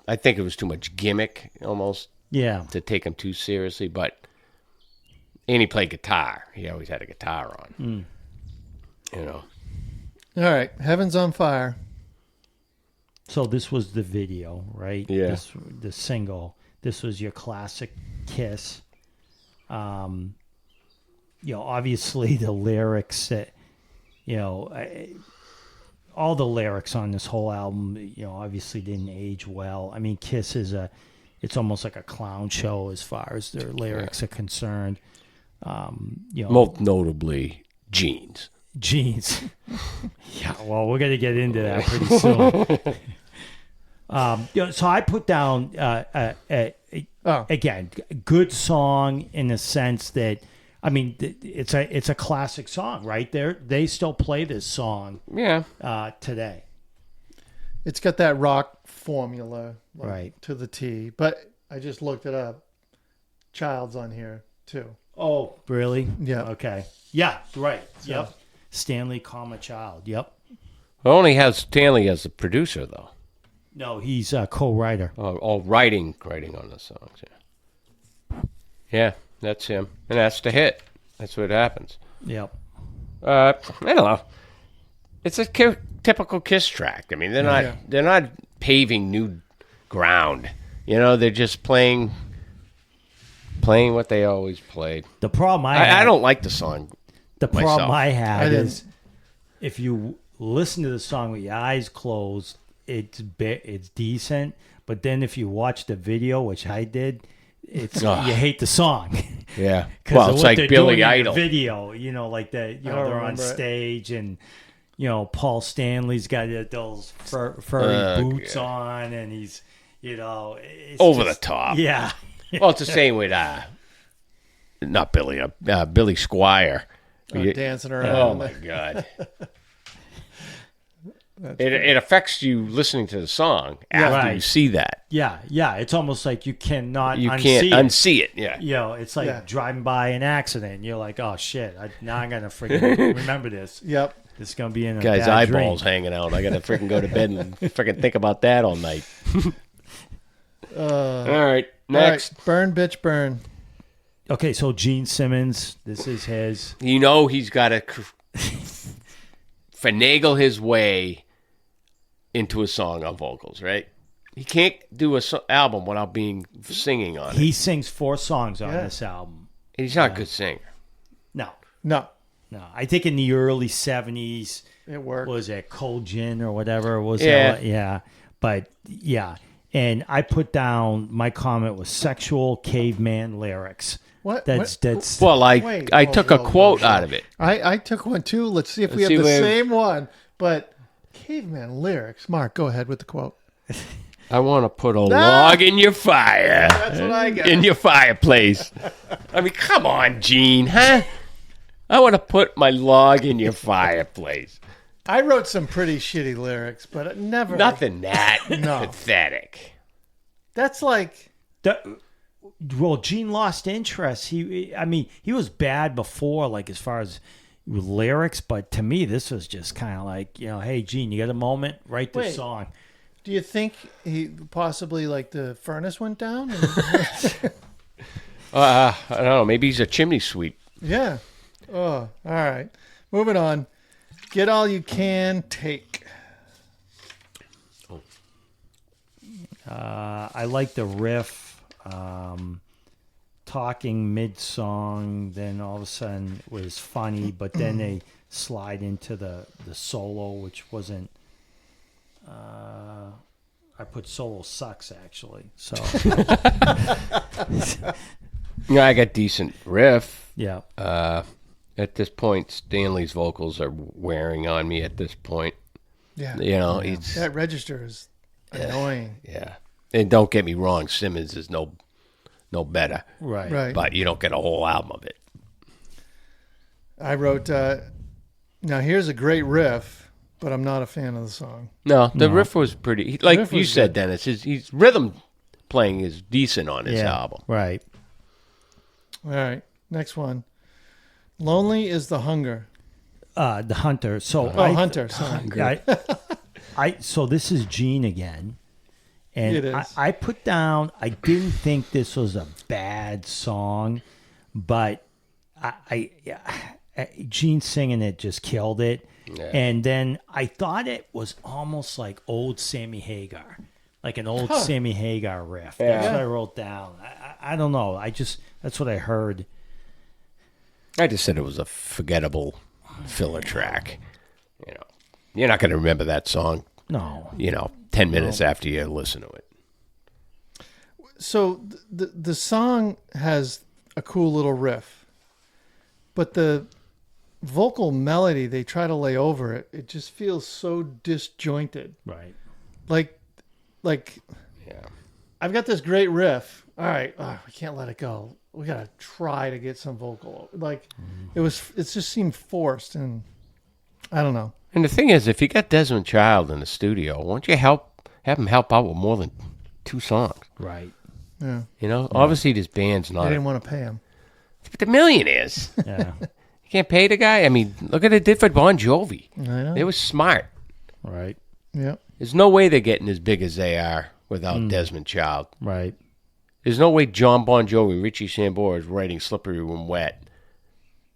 I think it was too much gimmick almost to take him too seriously. And he played guitar. He always had a guitar on. All right, Heaven's on Fire. So this was the video, right? Yeah. The single. This was your classic Kiss. Obviously the lyrics that, all the lyrics on this whole album, obviously didn't age well. I mean, Kiss it's almost like a clown show as far as their lyrics are concerned. Most notably, Jeans. Jeans. Yeah, well, we're going to get into that pretty soon. So I put down, again, good song in the sense that, I mean, it's a classic song, right? They still play this song today. It's got that rock formula right to the T, but I just looked it up. Child's on here, too. Oh, really? Yeah. Okay. Yeah, right. So. Yep. Stanley, Child. Yep. It only has Stanley as the producer, though. No, he's a co-writer. Oh, writing on the songs. Yeah, that's him, and that's the hit. That's what happens. Yep. I don't know. It's a typical Kiss track. I mean, they're not paving new ground. They're just playing what they always played. The problem I don't like the song. The problem myself. I had is if you listen to the song with your eyes closed, it's decent. But then if you watch the video, which I did, you hate the song. Yeah. Well, it's like Billy Idol. Video, like that. They're on stage and Paul Stanley's got those furry boots on, and he's it's over the top. Yeah. Well, it's the same with not Billy, Billy Squire. Dancing around. Oh my God! It affects you listening to the song after you see that. Yeah. It's almost like you can't unsee it. Yeah. It's like driving by an accident. You're like, oh shit! Now I'm gonna freaking remember this. Yep. It's gonna be in a guy's bad eyeballs dream. hanging out. I gotta freaking go to bed and freaking think about that all night. All right, next. All right, Burn, Bitch, Burn. Okay, so Gene Simmons, this is his. He's got to finagle his way into a song on vocals, right? he can't do a album without singing on it. He sings 4 songs on this album. And he's not a good singer. No. No. I think in the early 70s, it worked. Was it Cold Gin or whatever? Was Yeah. that? Yeah. But, yeah. And I put down, my comment was sexual caveman lyrics. What? That's Well, Wait, I took a quote out of it. I took one too. Let's see if we Let's have see the if we same one. But caveman lyrics. Mark, go ahead with the quote. I want to put a log in your fire. That's what I got. In your fireplace. I mean, come on, Gene, huh? I want to put my log in your fireplace. I wrote some pretty shitty lyrics, but never. Nothing that No. pathetic. That's like. Well, Gene lost interest. He was bad before, like as far as lyrics, but to me, this was just kind of like, hey, Gene, you got a moment? Write this song. Do you think he possibly like the furnace went down? I don't know. Maybe he's a chimney sweep. Yeah. Oh, all right. Moving on. Get all you can take. I like the riff. Talking mid-song, then all of a sudden it was funny, but then they slide into the solo, which wasn't. I put solo sucks actually. So I got decent riff. yeah. At this point, Stanley's vocals are wearing on me. At this point, Yeah. It's That register is annoying. yeah. And don't get me wrong, Simmons is no better. Right. Right. But you don't get a whole album of it. I wrote, now here's a great riff, but I'm not a fan of the song. No, the riff was pretty. Like riff you was said, good. Dennis, his rhythm playing is decent on his album. Right. All right. Next one. Lonely is the hunger. The Hunter. So Hunter. Sorry. So this is Gene again. And It is. I put down, I didn't think this was a bad song, but Gene singing it just killed it. Yeah. And then I thought it was almost like old Sammy Hagar, like an old Sammy Hagar riff. That's what I wrote down. I don't know. That's what I heard. I just said it was a forgettable filler track. You're not going to remember that song. No. 10 minutes after you listen to it. So the song has a cool little riff, but the vocal melody they try to lay over it, it just feels so disjointed. Right. Like Yeah. I've got this great riff. All right, we can't let it go. We gotta try to get some vocal. Like it just seemed forced, and I don't know. And the thing is, if you got Desmond Child in the studio, why don't you have him help out with more than 2 songs? Right. Yeah, Obviously this band's I not. didn't want to pay him. But the millionaires. Yeah. You can't pay the guy. I mean, look at it did for Bon Jovi. I know. They were smart. Right. Yeah. There's no way they're getting as big as they are without Desmond Child. Right. There's no way John Bon Jovi, Richie Sambora is writing Slippery When Wet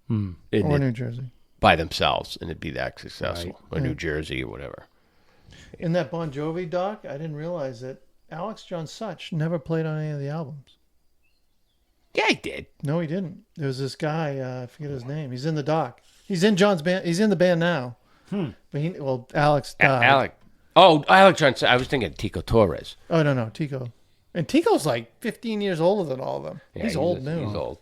Or New Jersey. by themselves, and it'd be that successful. Or New Jersey or whatever. In that Bon Jovi doc, I didn't realize that Alex John Such never played on any of the albums. Yeah, he did. No, he didn't. There was this guy, I forget his name. He's in the doc. He's in John's band. He's in the band now. But Alex died. Alex Johnson. I was thinking Tico Torres. Oh, no, Tico. And Tico's like 15 years older than all of them. Yeah, he's old now. He's old.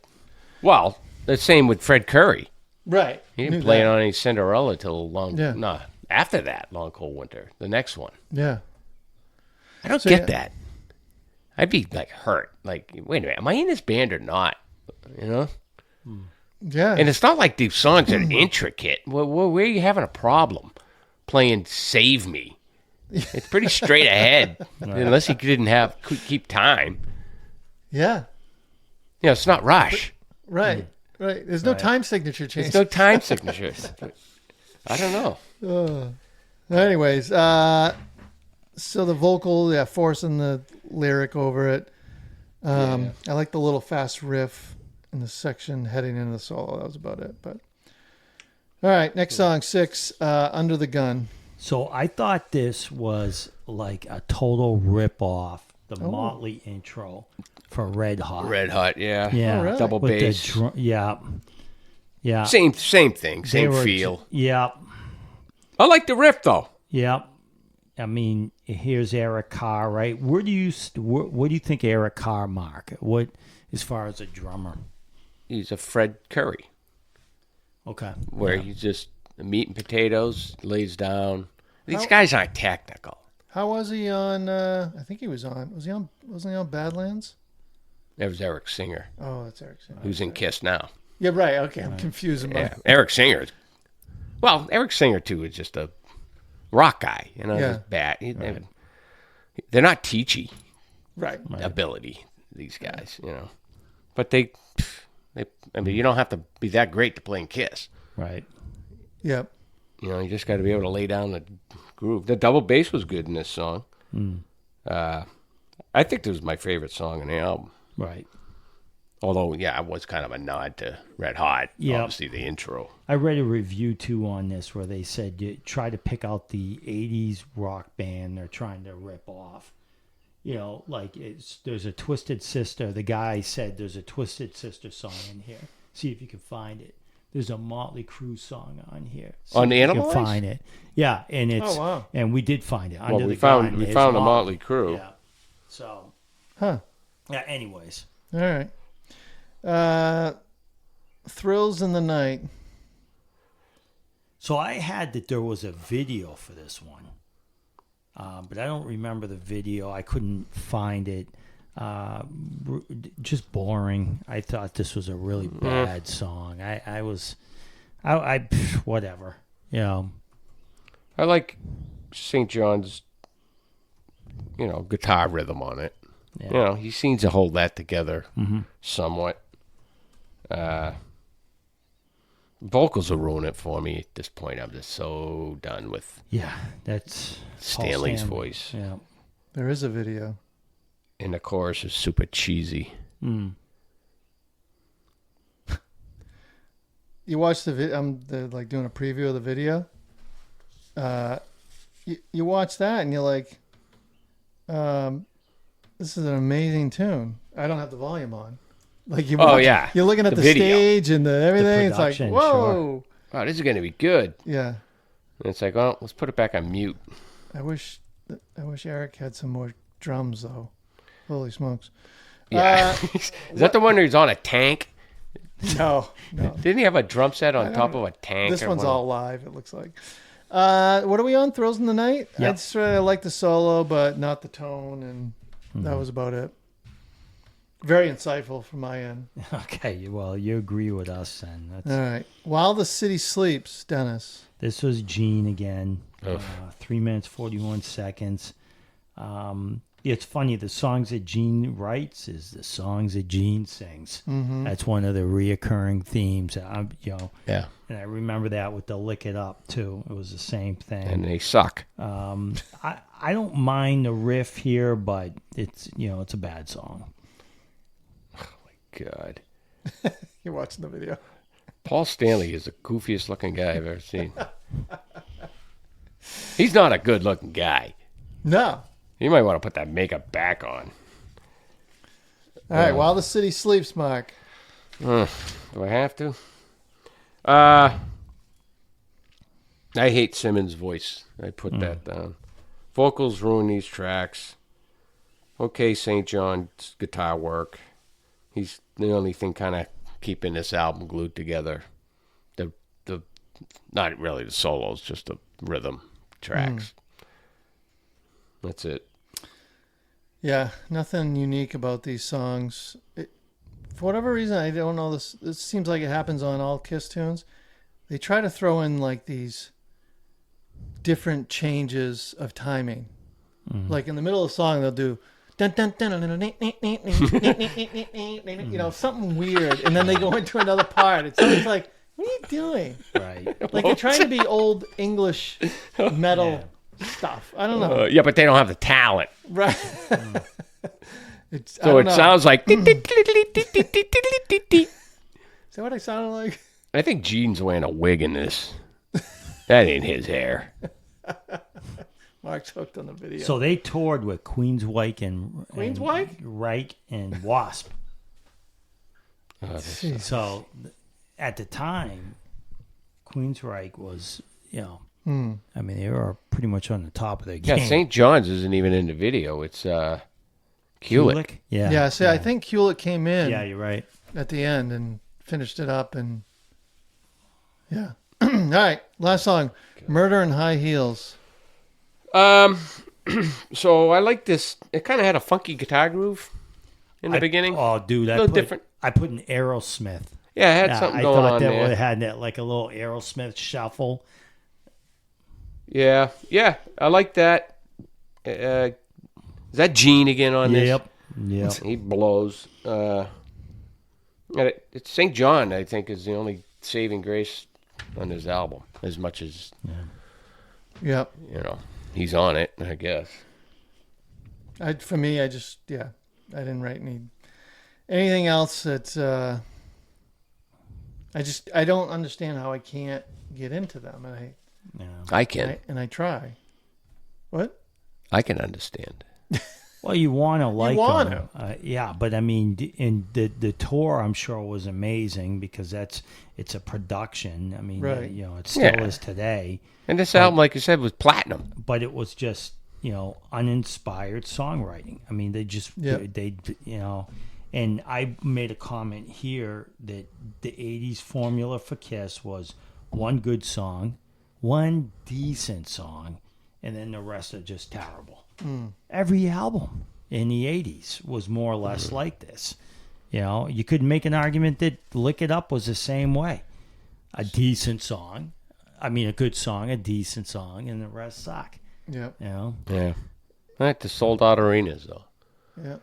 Well, the same with Fred Curry. Right. He didn't Knew play that. on any Cinderella till long. Yeah. No, after that, Long Cold Winter, the next one. Yeah. I don't So, get yeah. that. I'd be like hurt. Like, wait a minute, am I in this band or not? Yeah. And it's not like these songs are intricate. Where are you having a problem playing "Save Me"? It's pretty straight ahead, unless he could keep time. Yeah. It's not Rush. Right. Right. There's no time signature change. There's no time signature. I don't know. Anyways, so the vocal, forcing the lyric over it. I like the little fast riff in the section heading into the solo. That was about it. But all right, next song 6, Under the Gun. So I thought this was like a total rip-off, the Motley intro for Red Hot. Red Hot, yeah. Yeah. Oh, really? Double With bass. Yeah. Same thing, They same were feel. Yeah. I like the riff, though. Yeah. I mean, here's Eric Carr, right? What do you think Eric Carr, Mark? What, as far as a drummer? He's a Fred Curry, Okay. where he's just meat and potatoes, lays down. These guys aren't technical. How was he on? I think he was on. Wasn't he on Badlands? That was Eric Singer, Oh, that's Eric Singer. who's in Kiss now. Yeah, right. Okay, I'm confusing. Yeah, Eric Singer. Well, Eric Singer too is just a rock guy. You know, Yeah. just bad. They're not teachy Right. ability. These guys, you know, but they. I mean, you don't have to be that great to play in Kiss. Right. Yep. You know, you just got to be able to lay down the groove. The double bass was good in this song. I think this was my favorite song on the album. Right. Although, yeah, it was kind of a nod to Red Hot. Yeah. Obviously, the intro. I read a review too on this where they said you try to pick out the '80s rock band they're trying to rip off. You know, like there's a Twisted Sister. The guy said there's a Twisted Sister song in here. See if you can find it. There's a Motley Crue song on here. See On if you Animalized? can find it. Yeah, and it's wow. and we did find it. Well, Under we the found Gun the is Motley Crue. Yeah. So Huh. yeah. Anyways, All right. Thrills in the Night. so I had that there was a video for this one. But I don't remember the video. I couldn't find it. Just boring. I thought this was a really bad song. I whatever. You know. I like St. John's, guitar rhythm on it. Yeah. You know, he seems to hold that together somewhat. Vocals will ruin it for me at this point. I'm just so done with Yeah, that's Paul Stanley's Stanley. voice. Yeah. There is a video. And the chorus is super cheesy. You watch the video. I'm like doing a preview of the video. You watch that and you're like, this is an amazing tune. I don't have the volume on. Like you. Oh, watch- yeah. You're looking at The the video. stage and the everything. It's like, production, whoa. Wow, this is going to be good. Yeah. And it's like, oh, let's put it back on mute. I wish Eric had some more drums though. Holy smokes. Yeah. Is that the one where he's on a tank? No. Didn't he have a drum set on top of a tank? This or one's one of- all live, it looks like. What are we on? Thrills in the Night? Yep. I just really like the solo, but not the tone, and that was about it. Very insightful from my end. Okay. Well, you agree with us, then. That's, All right. While the City Sleeps, Dennis. This was Gene again. Ugh. 3 minutes 41 seconds. It's funny. The songs that Gene writes is the songs that Gene sings. Mm-hmm. That's one of the reoccurring themes. Yeah. And I remember that with the "Lick It Up" too. It was the same thing. And they suck. I don't mind the riff here, but it's it's a bad song. God. You're watching the video. Paul Stanley is the goofiest looking guy I've ever seen. He's not a good looking guy. No. You might want to put that makeup back on. All right. While the City Sleeps, Mark. Do I have to? I hate Simmons' voice. I put that down. Vocals ruin these tracks. Okay, St. John's guitar work. He's the only thing kind of keeping this album glued together. The not really the solos, just the rhythm tracks. That's it. Yeah, nothing unique about these songs. For whatever reason, I don't know. This seems like it happens on all Kiss tunes. They try to throw in like these different changes of timing. Like in the middle of the song, they'll do dun, dun, dun, dun, dun, dun, something weird, and then they go into another part. It's always like, what are you doing? Right. Like they're trying to be old English metal stuff. I don't know. Yeah, but they don't have the talent. Right. So it sounds like. Is that what I sounded like? I think Gene's wearing a wig in this. That ain't his hair. Mark's hooked on the video. So they toured with Queensryche and Queensryche? Reich and Wasp. Jeez. So at the time, Queensryche was, I mean, they were pretty much on the top of their game. Yeah, St. John's isn't even in the video. It's Kulik. Yeah. Yeah, see, I think Hewlett came in Yeah, you're right. at the end and finished it up. And yeah. All right, last song, Murder in High Heels. So I like this. It kind of had a funky guitar groove in the beginning. Oh, dude, a little different. I put an Aerosmith. Yeah, it had something going on I thought that there. would have had that, like a little Aerosmith shuffle. Yeah, I like that. Is that Gene again on this? Yep. He blows. It's St. John, I think, is the only saving grace on this album. As much as Yep. he's on it, I guess. For me, I didn't write anything else that's. I don't understand how I can't get into them, and I can. I try. What? I can understand. Well, you want to like want them. Yeah, but I mean, in the tour, I'm sure was amazing because it's a production. I mean, Right. It still is today. And this album, like you said, was platinum. But it was just, uninspired songwriting. I mean, they and I made a comment here that the 80s formula for Kiss was one good song, one decent song, and then the rest are just terrible. Every album in the 80s was more or less like this. You could make an argument that Lick It Up was the same way. A decent song, a good song, a decent song, and the rest suck. Yeah. Yeah. Like the sold out arenas, though. Yeah.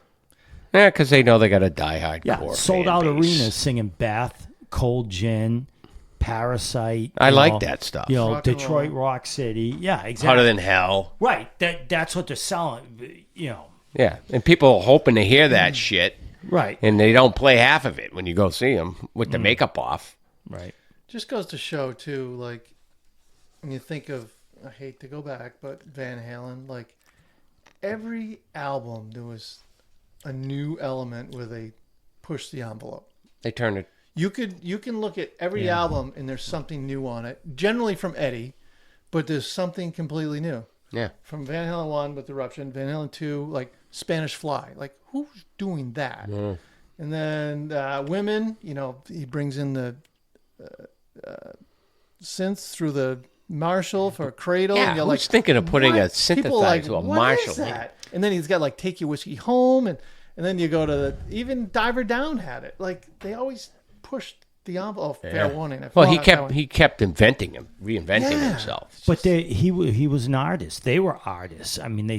Yeah, because they know they got a diehard Yeah, core sold fan out base. arenas singing Beth, Cold Gin, Parasite. I like that stuff. Rock and Detroit roll. Rock City. Yeah, exactly. Hotter than hell. Right. That's what they're selling. Yeah, and people are hoping to hear that shit, Right. and they don't play half of it when you go see them with the makeup off. Right. Just goes to show too, like when you think of, I hate to go back, but Van Halen, like every album there was a new element where they pushed the envelope. They turn it. You can look at every album and there's something new on it. Generally from Eddie, but there's something completely new. Yeah. From Van Halen 1 with Eruption, Van Halen 2, like Spanish Fly. Like who's doing that? And then Women, he brings in the synths through the Marshall for a cradle. Yeah, and you're who's like, thinking of putting a what? People are synthesizer like, to a what Marshall? is that? And then he's got like Take Your Whiskey Home, and then you go to even Diver Down had it. Like they always pushed the envelope. Oh, fair warning. I Well, forgot he kept reinventing himself. But he was an artist. They were artists. I mean,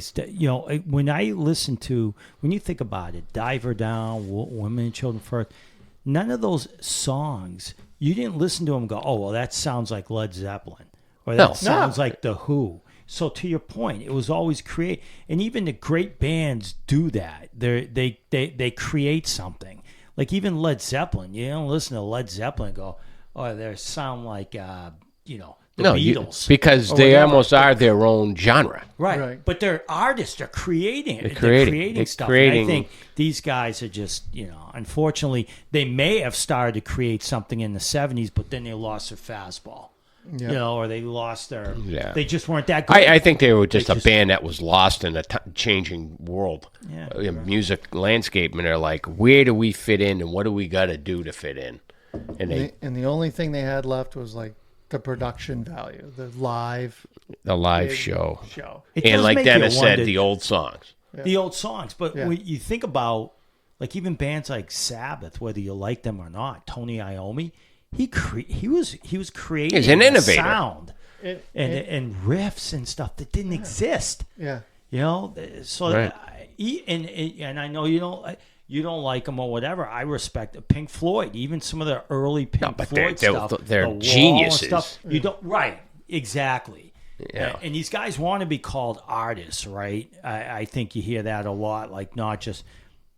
when I listen to, when you think about it, Diver Down, Women and Children First, none of those songs, you didn't listen to them and go, oh, well, that sounds like Led Zeppelin. Or that sounds like The Who. So to your point, it was always create, and even the great bands do that. They create something. Like even Led Zeppelin, you don't listen to Led Zeppelin and go, oh, they sound like the Beatles, because or they whatever. almost are their own genre. Right. But they're artists. They're creating it. They're They're creating stuff. creating- And I think these guys are just, unfortunately, they may have started to create something in the 70s, but then they lost their fastball. Yeah. Or they lost their. Yeah. They just weren't that good. I think they were just They a band that was lost in a changing world, music landscape, and they're like, where do we fit in, and what do we got to do to fit in? And And the only thing they had left was like the production value, the live the live big show, It and does like make you Dennis said, wonder- the old songs. the old songs. But Yeah. when you think about, like even bands like Sabbath, whether you like them or not, Tony Iommi, he was creating He's an innovator. sound and riffs and stuff that didn't exist. Yeah. So Right. and I know you don't like them or whatever. I respect Pink Floyd, even some of the early Pink but Floyd they're stuff. they're The Wall and geniuses. Stuff. You don't right exactly. Yeah. And these guys want to be called artists, right? I think you hear that a lot, like not just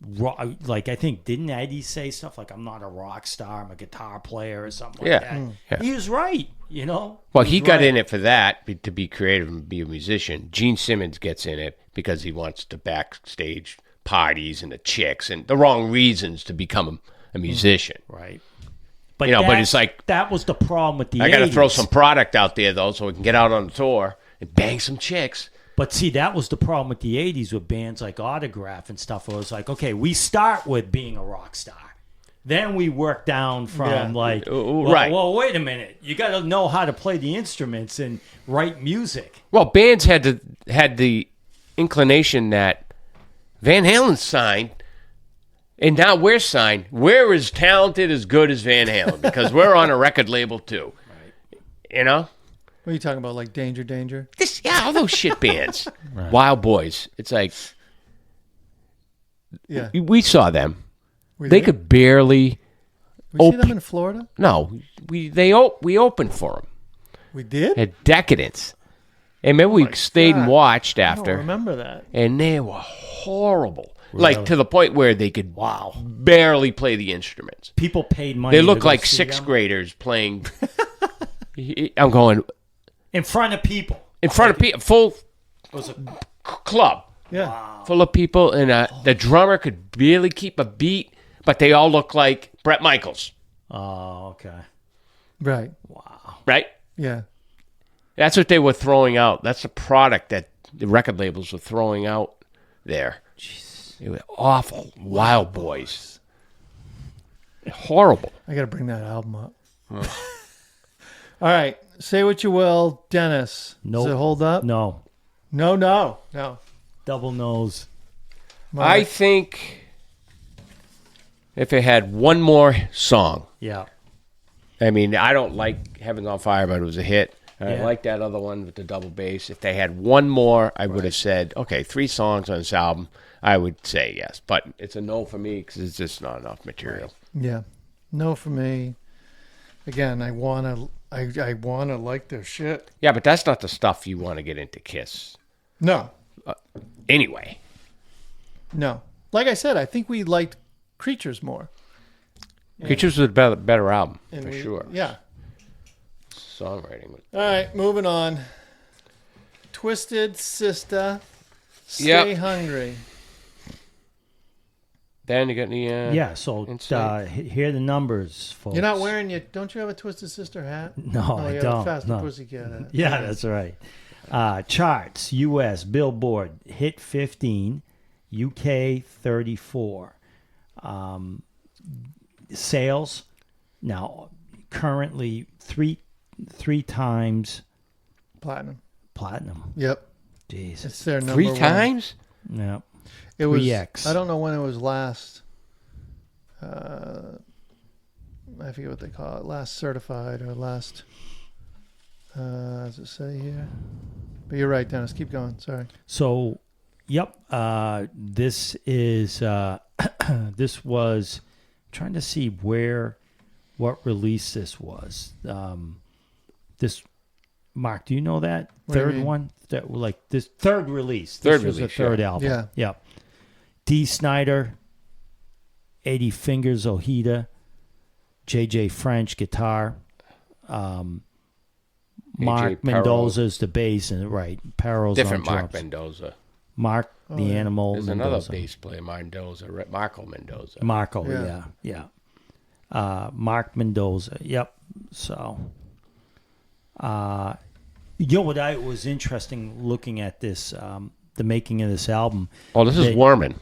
like I think didn't Eddie say stuff like I'm not a rock star, I'm a guitar player or something like Yeah. that. Yeah. He was right, you know. Well, he got right. in it for that, to be creative and be a musician. Gene Simmons gets in it because he wants to backstage parties and the chicks and the wrong reasons to become a musician. Right. But but it's like that was the problem with the I got to 80s. throw some product out there though, so we can get out on the tour and bang some chicks. But see, that was the problem with the 80s with bands like Autograph and stuff. It was like, okay, we start with being a rock star. Then we work down from right. Well, wait a minute. You got to know how to play the instruments and write music. Well, bands had the inclination that Van Halen's signed, and now we're signed. We're as talented, as good as Van Halen because we're on a record label too. Right. You know? What are you talking about? Like Danger, Danger? All those shit bands. Right. Wild Boys. It's like, we saw them. They could barely. We see them in Florida? No, we opened for them. We did? At Decadence. And maybe we stayed and watched after. I don't remember that. And they were horrible. Really? Like to the point where they could barely play the instruments. People paid money. They looked like sixth graders playing. I'm going. In front of people. In front of people. Full club. Yeah. Full of people. And the drummer could barely keep a beat, but they all look like Bret Michaels. Oh, okay. Right. Wow. Right? Yeah. That's what they were throwing out. That's the product that the record labels were throwing out there. Jesus. They were awful. Wild Boys. Horrible. I got to bring that album up. All right. Say what you will, Dennis. Nope. Does it hold up? No. No. Double nose. Mark. I think if it had one more song. Yeah. I mean, I don't like Heaven's on Fire, but it was a hit. I Yeah. like that other one with the double bass. If they had one more, I would have said, okay, 3 songs on this album, I would say yes. But it's a no for me because it's just not enough material. Yeah. No for me. Again, I wanna like their shit. Yeah, but that's not the stuff you want to get into Kiss. No. Anyway. No. Like I said, I think we liked Creatures more. Creatures was a better album, And for we- sure. Yeah. Songwriting. All right, moving on. Twisted Sister, Stay Yep. Hungry. Dan, you got any... So insight? here are the numbers, folks. You're not wearing your... Don't you have a Twisted Sister hat? No, I you have don't. a Faster No. Pussycat hat. Yeah, that's right. Charts, U.S., Billboard, hit 15, UK 34. Sales, now currently three times Platinum. platinum. Yep. Jesus. It's their number 3 one. times? Yeah. It was 3X. I don't know when it was last. I forget what they call it. Last certified or last. Does it say here? But you're right, Dennis. Keep going. Sorry. So, yep. This is this was trying to see what release this was. This Mark, do you know that What do you third mean? one? That like this third release. Third this was release, the third yeah. album. Yeah. Yep. D. Snyder, 80 Fingers Ojeda, J.J. French guitar, Mark Perro. Mendoza's the bass, and Perro's Different on Mark drums. Mendoza. Mark the yeah. Animal There's Mendoza. another bass player, Mendoza, Marco Mendoza. Marco, Yeah. yeah. Mark Mendoza, yep. So, what I was interesting looking at this, the making of this album. Oh, this is Werman,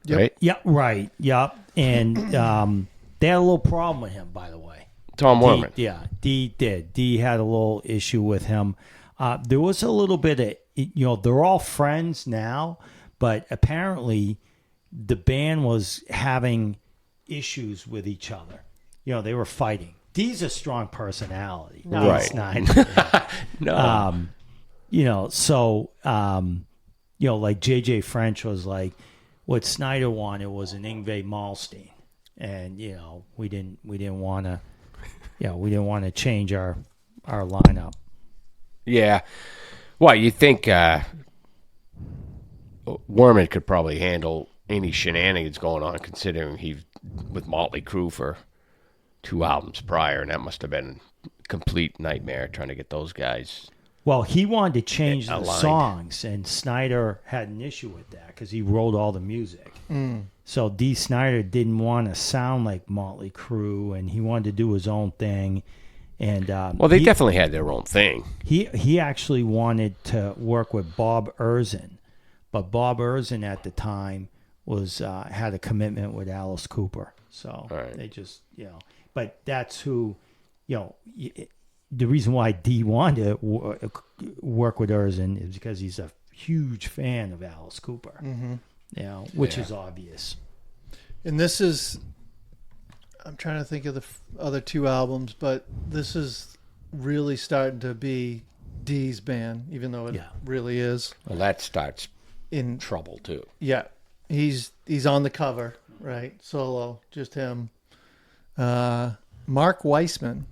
Yep. right? Yeah, right, yep. And they had a little problem with him, by the way. Tom Werman. D did. D had a little issue with him. There was a little bit of, they're all friends now, but apparently the band was having issues with each other. They were fighting. D's a strong personality. No, Right. it's not. No. So, like J.J. French was like, what Snyder wanted was an Yngwie Malmsteen. And, we didn't want to change our lineup. Yeah. Well, you think Werman could probably handle any shenanigans going on, considering he with Motley Crue for 2 albums prior, and that must have been a complete nightmare trying to get those guys. Well, he wanted to change the aligned. songs, and Snyder had an issue with that because he wrote all the music. So Dee Snyder didn't want to sound like Motley Crue, and he wanted to do his own thing. And Well, they definitely had their own thing. he actually wanted to work with Bob Erzin, but Bob Erzin at the time was had a commitment with Alice Cooper. So Right. they just but that's who the reason why Dee wanted to work with Erzin is because he's a huge fan of Alice Cooper. Which is obvious. And this is, I'm trying to think of the other 2 albums, but this is really starting to be Dee's band, even though it really is. Well, that starts In trouble too. Yeah, he's on the cover, right? Solo, just him. Mark Weissman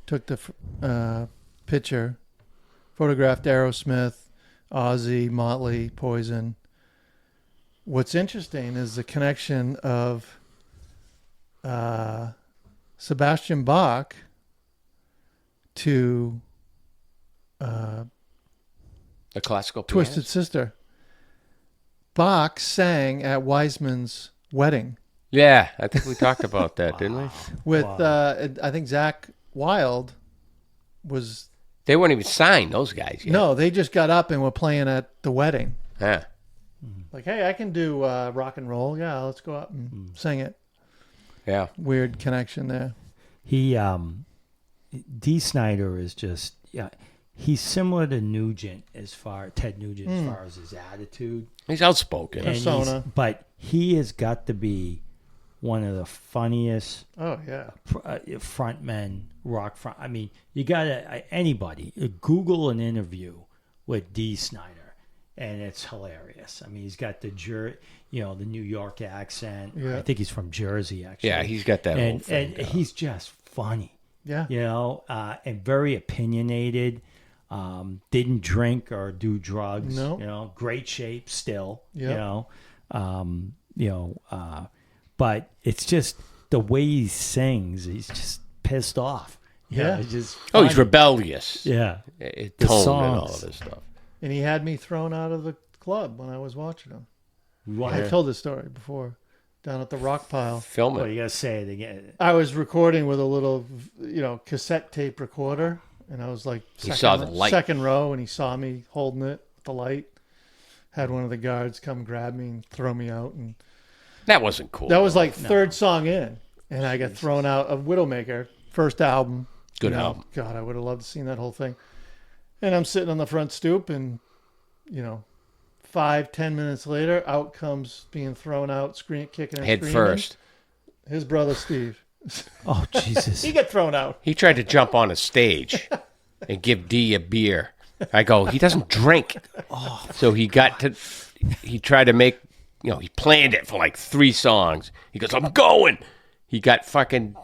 took the picture, photographed Aerosmith, Ozzy, Motley, Poison. What's interesting is the connection of Sebastian Bach to The classical Twisted pianist? Sister. Bach sang at Weissman's wedding Yeah, I think we talked about that, didn't we? with, I think Zach Wilde was... They weren't even signed, those guys yet. No, they just got up and were playing at the wedding. Yeah. Like, hey, I can do rock and roll. Yeah, let's go up and sing it. Yeah. Weird connection there. He Dee Snyder is just he's similar to Ted Nugent as far as his attitude. He's outspoken. And Persona. but he has got to be one of the funniest Oh, yeah. frontmen, rock front. I mean, you gotta anybody Google an interview with Dee Snyder, and it's hilarious. I mean, he's got the the New York accent. Yeah. I think he's from Jersey, actually. Yeah, he's got that whole and thing. and going. he's just funny. Yeah. And very opinionated. Didn't drink or do drugs. No. Great shape still. Yep. But it's just the way he sings. He's just pissed off. Yeah. It's just Oh, he's funny. rebellious. Yeah. It The toned and all songs. of this stuff. And he had me thrown out of the club when I was watching him. Why? I told this story before, down at the rock pile. Film Well, it. you gotta say it again. I was recording with a little, cassette tape recorder, and I was like saw the light. second row, and he saw me holding it, the light. Had one of the guards come grab me and throw me out, and That wasn't cool. that was like third song in, and I got thrown out of Widowmaker, first album. Good album. God, I would have loved to seen that whole thing. And I'm sitting on the front stoop, and 5-10 minutes later, out comes being thrown out, kicking and Head screaming. first. His brother Steve. Oh Jesus! He got thrown out. He tried to jump on a stage and give D a beer. I go, he doesn't drink. So he tried to make, he planned it for like 3 songs. He goes, I'm going. He got fucking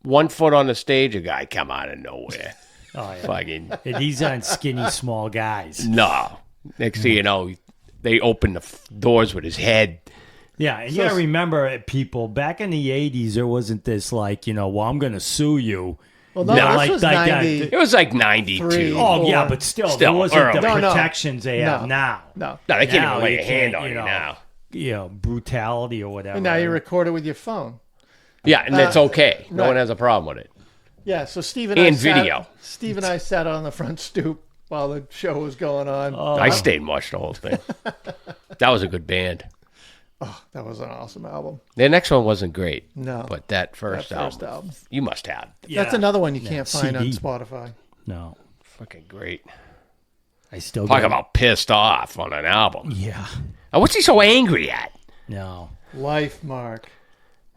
1 foot on the stage. A guy come out of nowhere. Oh, yeah. Fucking, And he's on skinny, small guys. no. Next thing you know, they opened the doors with his head. Yeah, and you gotta remember, people, back in the 80s, there wasn't this like, well, I'm gonna sue you. Well, no, No, this like was that. 90. It was like 92. Three. Oh, yeah, Or- but still Still, there wasn't the early. No. protections they have No. now. No. No, they can't Now even lay you a hand can't, on you now. Brutality or whatever. And now you record it with your phone. Yeah, and that's okay. No right. one has a problem with it. Yeah, so Steve And video. Steve and I sat on the front stoop while the show was going on. I stayed and watched the whole thing. That was a good band. That was an awesome album. The next one wasn't great. No. But that first, That first album, album. you must have. Yeah. That's another one you can't find on CD. Spotify. No, Fucking great. I still Talk get- about pissed off on an album. Yeah, What's he so angry at? no. Life, Mark.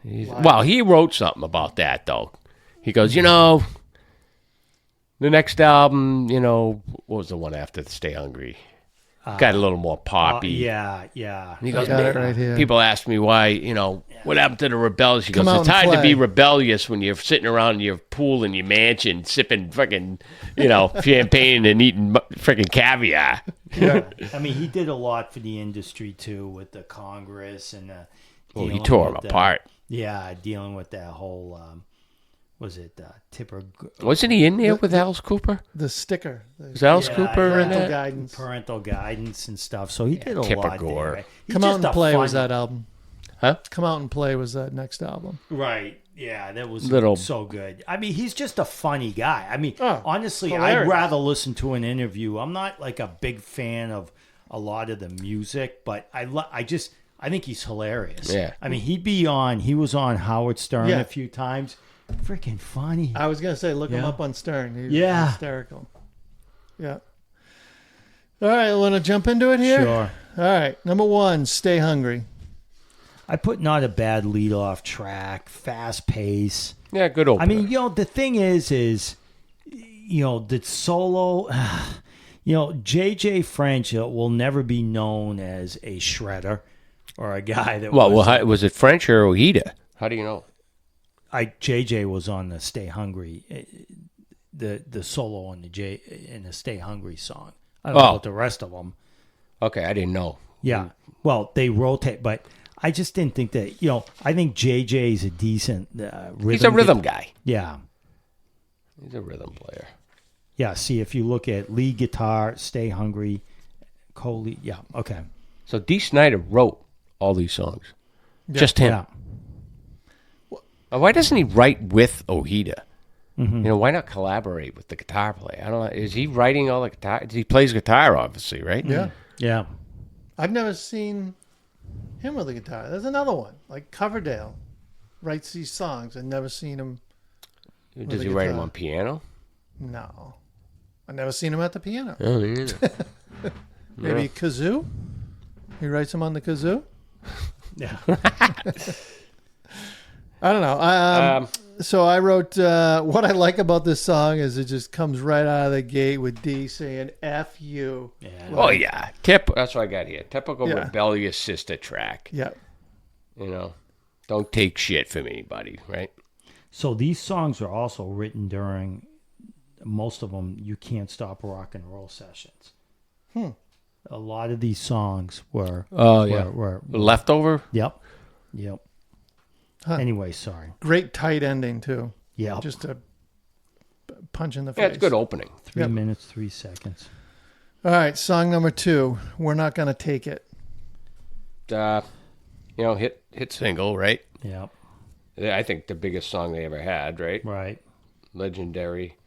Well, he wrote something about that, though. He goes, the next album, what was the one after Stay Hungry? got a little more poppy. Yeah. And he I goes, got it right here. people ask me why, what happened to the rebellious? He Come goes, out it's and hard to play. be rebellious when you're sitting around your pool in your mansion sipping fucking, champagne and eating freaking caviar. Yeah. I mean, he did a lot for the industry, too, with the Congress and Well, he dealing tore him with apart. Yeah, dealing with that whole, was it Tipper? Wasn't he in there with Alice Cooper? The sticker. Was Alice Cooper in Parental that? guidance. Parental guidance and stuff. So he did a Tipper lot Gore. there. Right? He's Come Out just and a Play was funny- that album. Huh? Come Out and Play was that next album. Right. Yeah, that was Little- so good. I mean, he's just a funny guy. I mean, Oh, honestly, hilarious. I'd rather listen to an interview. I'm not like a big fan of a lot of the music, but I think he's hilarious. Yeah. I mean, he was on Howard Stern Yeah. a few times. Freaking funny. I was going to say, look him Yeah. up on Stern. He's Yeah. hysterical. Yeah. All right, want to jump into it here? Sure. All right, number 1, Stay Hungry. I put not a bad lead-off track, fast pace. Yeah, good opener. I mean, the thing is, the solo, J.J. French will never be known as a shredder or a guy that was it French or Ojeda? How do you know? J.J. was on the Stay Hungry, the solo on in the Stay Hungry song. I don't know about the rest of them. Okay, I didn't know. Yeah. Well, they rotate, but I just didn't think that, I think JJ's a decent rhythm. He's a rhythm guy. Yeah. He's a rhythm player. Yeah. See, if you look at lead guitar, Stay Hungry, co-lead. Yeah. Okay. So Dee Snider wrote all these songs. Just him. Yeah. Why doesn't he write with Ojeda? Why not collaborate with the guitar player? I don't know. Is he writing all the guitar? He plays guitar, obviously, right? Yeah. Yeah. I've never seen him with a guitar. There's another one, like Coverdale writes these songs. I've never seen him. Does he write them on piano? No. I've never seen him at the piano. Oh, yeah. Maybe kazoo? He writes them on the kazoo? Yeah. I don't know. So I wrote, what I like about this song is it just comes right out of the gate with D saying, F you. Yeah. Oh, yeah. That's what I got here. Typical Yeah. rebellious sister track. Yeah. Don't take shit from anybody, right? So these songs are also written during most of them. You Can't Stop Rock and Roll sessions. A lot of these songs were. Oh, yeah. Were Leftover? Yep. Huh. Anyway, sorry. Great tight ending, too. Yeah. Just a punch in the face. Yeah, it's a good opening. 3 minutes, 3 seconds. All right, song number 2. We're Not Gonna Take It. Hit single, right? Yep. I think the biggest song they ever had, right? Right. Legendary.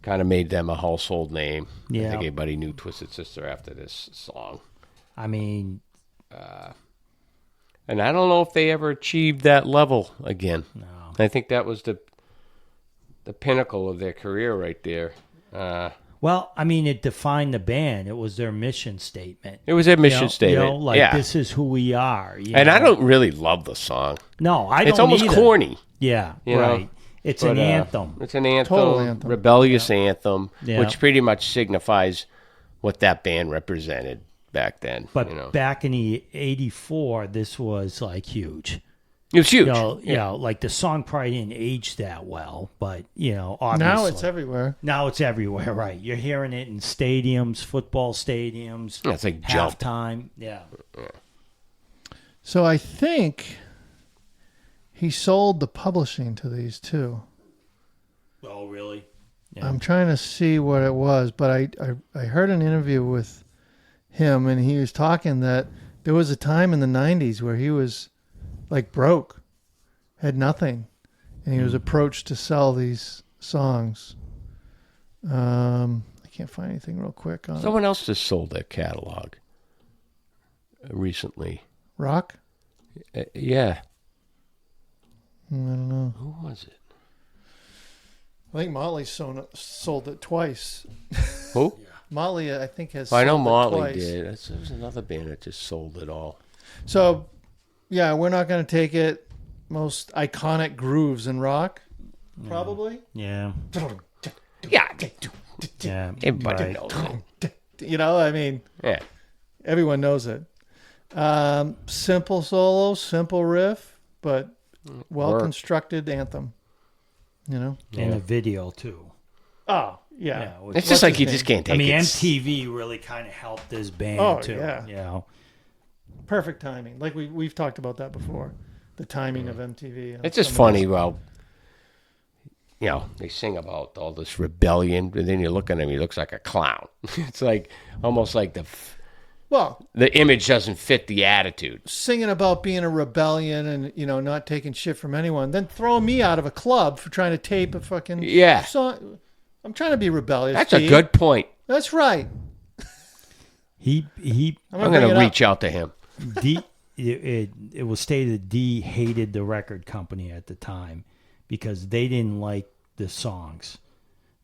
Kind of made them a household name. I Yeah. think everybody knew Twisted Sister after this song. I mean, And I don't know if they ever achieved that level again. no. I think that was the pinnacle of their career right there. Well, I mean, it defined the band. It was their mission statement. It was their mission statement. Yeah. This is who we are. And I don't really love the song. No, I don't. It's almost either. corny. Yeah, You know? right. It's an anthem. It's an anthem, Total anthem. rebellious anthem, Yeah. which pretty much signifies what that band represented back then. But back in the '84, this was like huge. it was huge. Like the song probably didn't age that well, but obviously Now it's everywhere. Now it's everywhere. Right, you're hearing it in stadiums, football stadiums. It's like Jump. halftime. Yeah. So I think he sold the publishing to these, too. Oh, really? Yeah. I'm trying to see what it was, but I heard an interview with him, and he was talking that there was a time in the 90s where he was like broke, had nothing, and he was approached to sell these songs. I can't find anything real quick on Someone else just sold their catalog recently. Rock. Yeah. I don't know. Who was it? I think Motley sold it twice. Who? Motley, I think, has. I know sold it Motley twice. did. There was another band that just sold it all. So, yeah, We're Not Going to Take It. Most iconic grooves in rock, probably. Yeah. Yeah. Yeah. Everybody Right. knows it. I mean, Yeah. everyone knows it. Simple solo, simple riff, but well-constructed anthem. And a video, too. Oh, yeah. It's just like you just can't take I mean, it. MTV really kind of helped this band, too. Yeah. Perfect timing. Like we've talked about that before. The timing of MTV. It's just funny, well, they sing about all this rebellion, and then you look at him, he looks like a clown. It's like almost like the image doesn't fit the attitude. Singing about being a rebellion and, not taking shit from anyone, then throwing me out of a club for trying to tape a fucking song. I'm trying to be rebellious. That's a good point. That's right. I'm going to reach out to him. It was stated D hated the record company at the time because they didn't like the songs.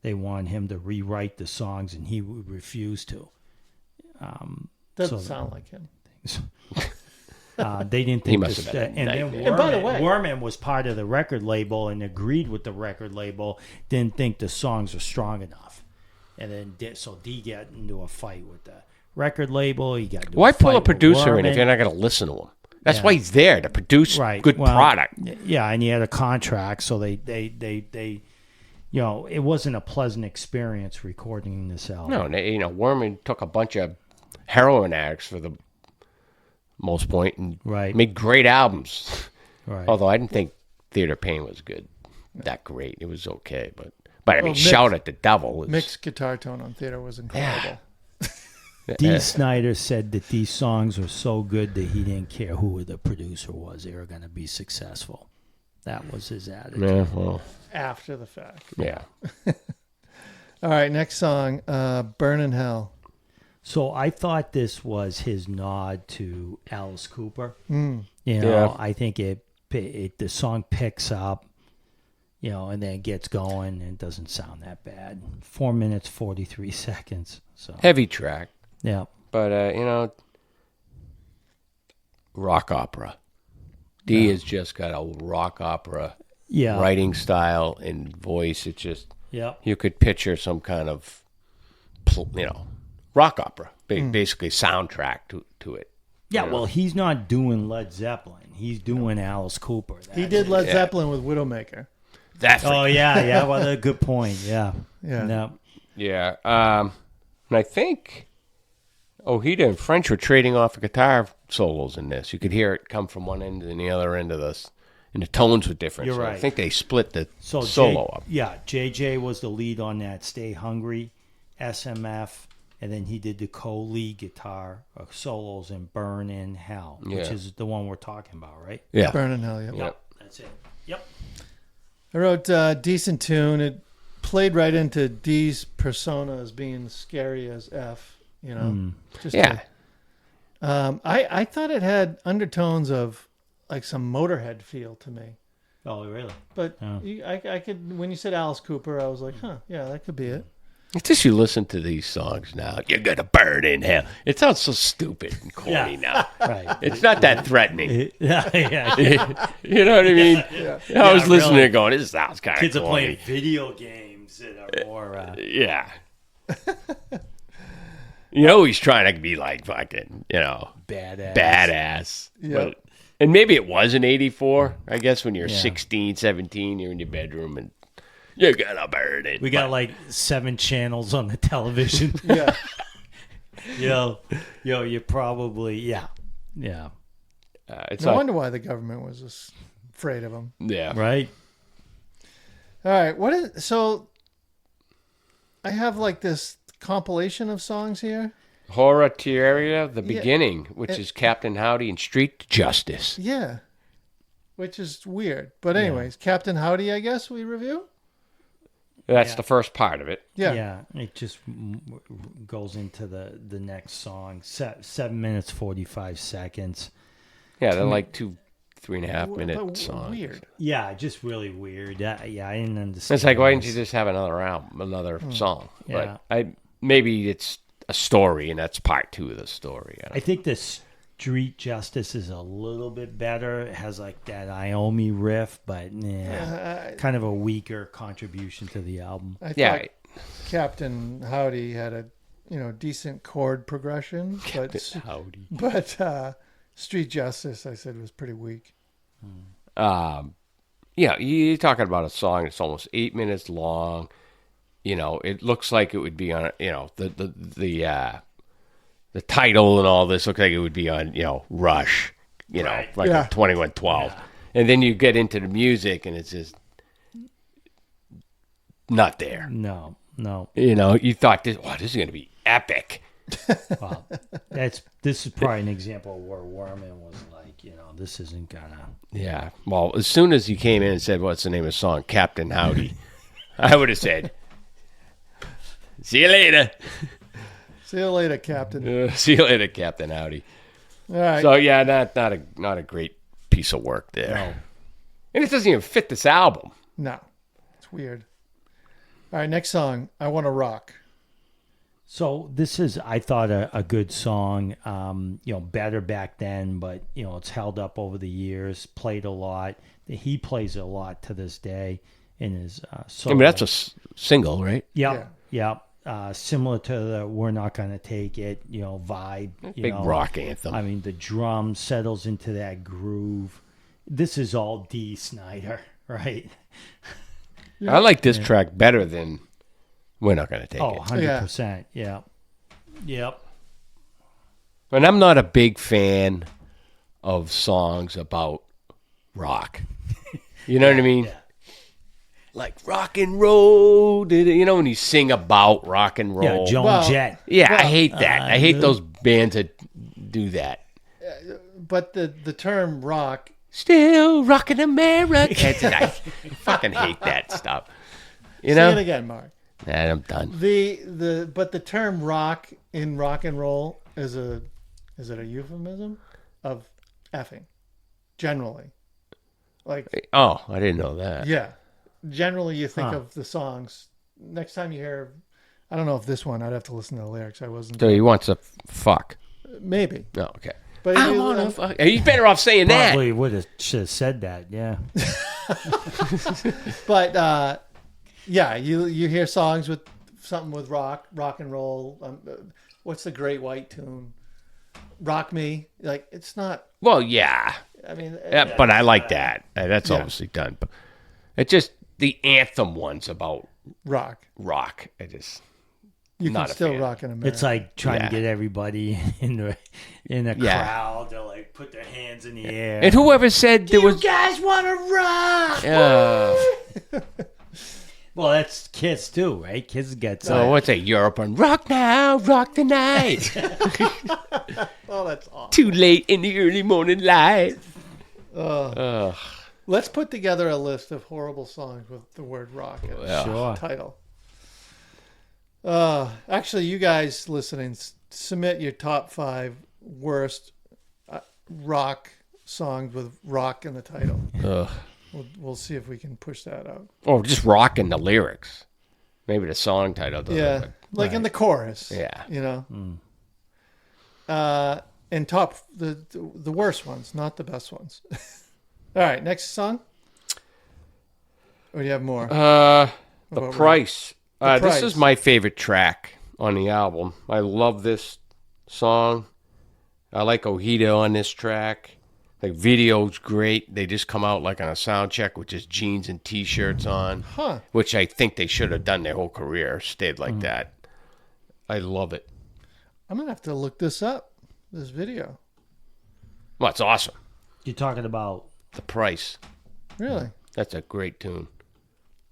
They wanted him to rewrite the songs, and he refused to. Doesn't sound like him. They didn't think he must have been. And then and by the way, Werman was part of the record label and agreed with the record label. Didn't think the songs were strong enough, and then D got into a fight with the record label. He got why pull a producer in if you're not going to listen to him? That's why he's there to produce good product. Yeah, and he had a contract, so they it wasn't a pleasant experience recording this album. No, Werman took a bunch of heroin addicts for the most point and made great albums. Right. Although I didn't think Theater Pain was good, that great. It was okay, but I mean, Shout at the Devil. Mixed guitar tone on Theater was incredible. Yeah. Dee Snider said that these songs were so good that he didn't care who the producer was. They were going to be successful. That was his attitude. Yeah, well, after the fact. Yeah. All right, next song, Burn in Hell. So I thought this was his nod to Alice Cooper. I think the song picks up, and then it gets going and it doesn't sound that bad. 4 minutes, 43 seconds. So heavy track. Yeah. But, rock opera. D has just got a rock opera writing style and voice. It's just, you could picture some kind of, rock opera, basically soundtrack to it. Yeah, well, he's not doing Led Zeppelin. He's doing Alice Cooper. He did Led Zeppelin with Widowmaker. Yeah. Well, a good point. Yeah. Yeah. And I think Ojeda and French were trading off of guitar solos in this. You could hear it come from one end and the other end of this, and the tones were different. You're right. I think they split the solo up. Yeah, JJ was the lead on that Stay Hungry, SMF, and then he did the co-lead guitar solos in Burn in Hell, which is the one we're talking about, right? Yeah. Burn in Hell, Yep. That's it. Yep. I wrote a decent tune. It played right into D's persona as being scary as F, I thought it had undertones of like some Motorhead feel to me. Oh, really? But I could, when you said Alice Cooper, I was like, that could be it. It's just you listen to these songs now. You're going to burn in hell. It sounds so stupid and corny now. Right. It's not that threatening. Yeah. You know what I mean? I was listening really. going, this sounds kind of Kids corny. are playing video games that are more... Yeah. He's trying to be like fucking, badass. Yeah. And maybe it was in 84. I guess when you're 16, 17, you're in your bedroom and you're going to burn it. We got like 7 channels on the television. Yeah. You probably... Yeah. It's no wonder why the government was afraid of him. Yeah. Right? All right. So I have like this compilation of songs here. Horror Terraria, The Beginning, which is Captain Howdy and Street Justice. Yeah. Which is weird. But anyways, Captain Howdy, I guess we review? That's the first part of it. Yeah. It just goes into the next song. 7 minutes, 45 seconds. Yeah, they're like 3.5 minute songs. Weird. Yeah, just really weird. I didn't understand. It's like, why didn't you just have another album, another song? Yeah. But maybe it's a story, and that's part 2 of the story. I think the Street Justice is a little bit better. It has like that Iommi riff, but kind of a weaker contribution to the album. I thought Captain Howdy had decent chord progression, Howdy. but Street Justice, I said, was pretty weak. Yeah, you're talking about a song that's almost 8 minutes long. It looks like it would be on, the title and all this looks like it would be on, Rush, Right. like Yeah. a 2112. Yeah. And then you get into the music and it's just not there. No. You thought this is going to be epic. Well, this is probably an example of where Werman was like, this isn't gonna. Yeah. Well, as soon as he came in and said, "What's the name of the song?" Captain Howdy, I would have said, "See you later." See you later, Captain. See you later, Captain Howdy. All right. So yeah, not a great piece of work there, No. and it doesn't even fit this album. No, it's weird. All right, next song. I Want to Rock. So this is, I thought, a good song. Better back then, but it's held up over the years. Played a lot. He plays a lot to this day in his solo. I mean, that's a single, right? Yep. Similar to the "We're Not Gonna Take It," vibe. Big rock anthem. I mean, the drum settles into that groove. This is all D. Snyder, right? I like this track better than "We're Not Gonna Take Oh, It." 100%. Yeah. Yep. And I'm not a big fan of songs about rock. You know what I mean? Yeah. Like rock and roll. When you sing about rock and roll. Yeah, Joan Well, Jett. Yeah, I hate that. I hate those bands that do that. But the term rock, Still rocking America. I fucking hate that stuff. You know? say it again, Mark. Nah, I'm done. But the term rock in rock and roll is it a euphemism of effing? Generally. Like, Oh, I didn't know that. yeah. Generally you think of the songs. Next time you hear, I don't know if this one, I'd have to listen to the lyrics. I wasn't. So he wants to fuck. Maybe. Oh, okay. But I if you- wanna fuck. He's better off saying that. Probably should have said that. Yeah. But yeah, you hear songs with something with rock and roll. What's the Great White tune? Rock Me. Like, it's not. Well, yeah. I mean, Yeah, but I like that. That's Yeah. obviously done. But it's just the anthem ones about rock. rock. I just You Not can a still fan. rock in America. It's like trying Yeah. to get everybody in a Yeah. crowd to like put their hands in the air. and whoever said there was guys want to rock? Well, that's Kiss too, right? Kiss gets so what's that? Europe and rock now, rock the night. Oh, that's awesome. Too late in the early morning light. Let's put together a list of horrible songs with the word rock in the Sure. title. Actually, you guys listening, submit your top 5 worst rock songs with rock in the title. Ugh. We'll see if we can push that out. Or just rocking the lyrics. Maybe the song title doesn't. Yeah, like in the chorus. Yeah. you know. And top the worst ones, not the best ones. All right, next song. Or do you have more? The about Price. The This Price. is my favorite track on the album. I love this song. I like Ojeda on this track. Like, video's great. They just come out like on a sound check with just jeans and t-shirts on, Huh. which I think they should have done their whole career, stayed like that. I love it. I'm gonna have to look this up. This video. Well, it's awesome. You're talking about The Price. Really? That's a great tune.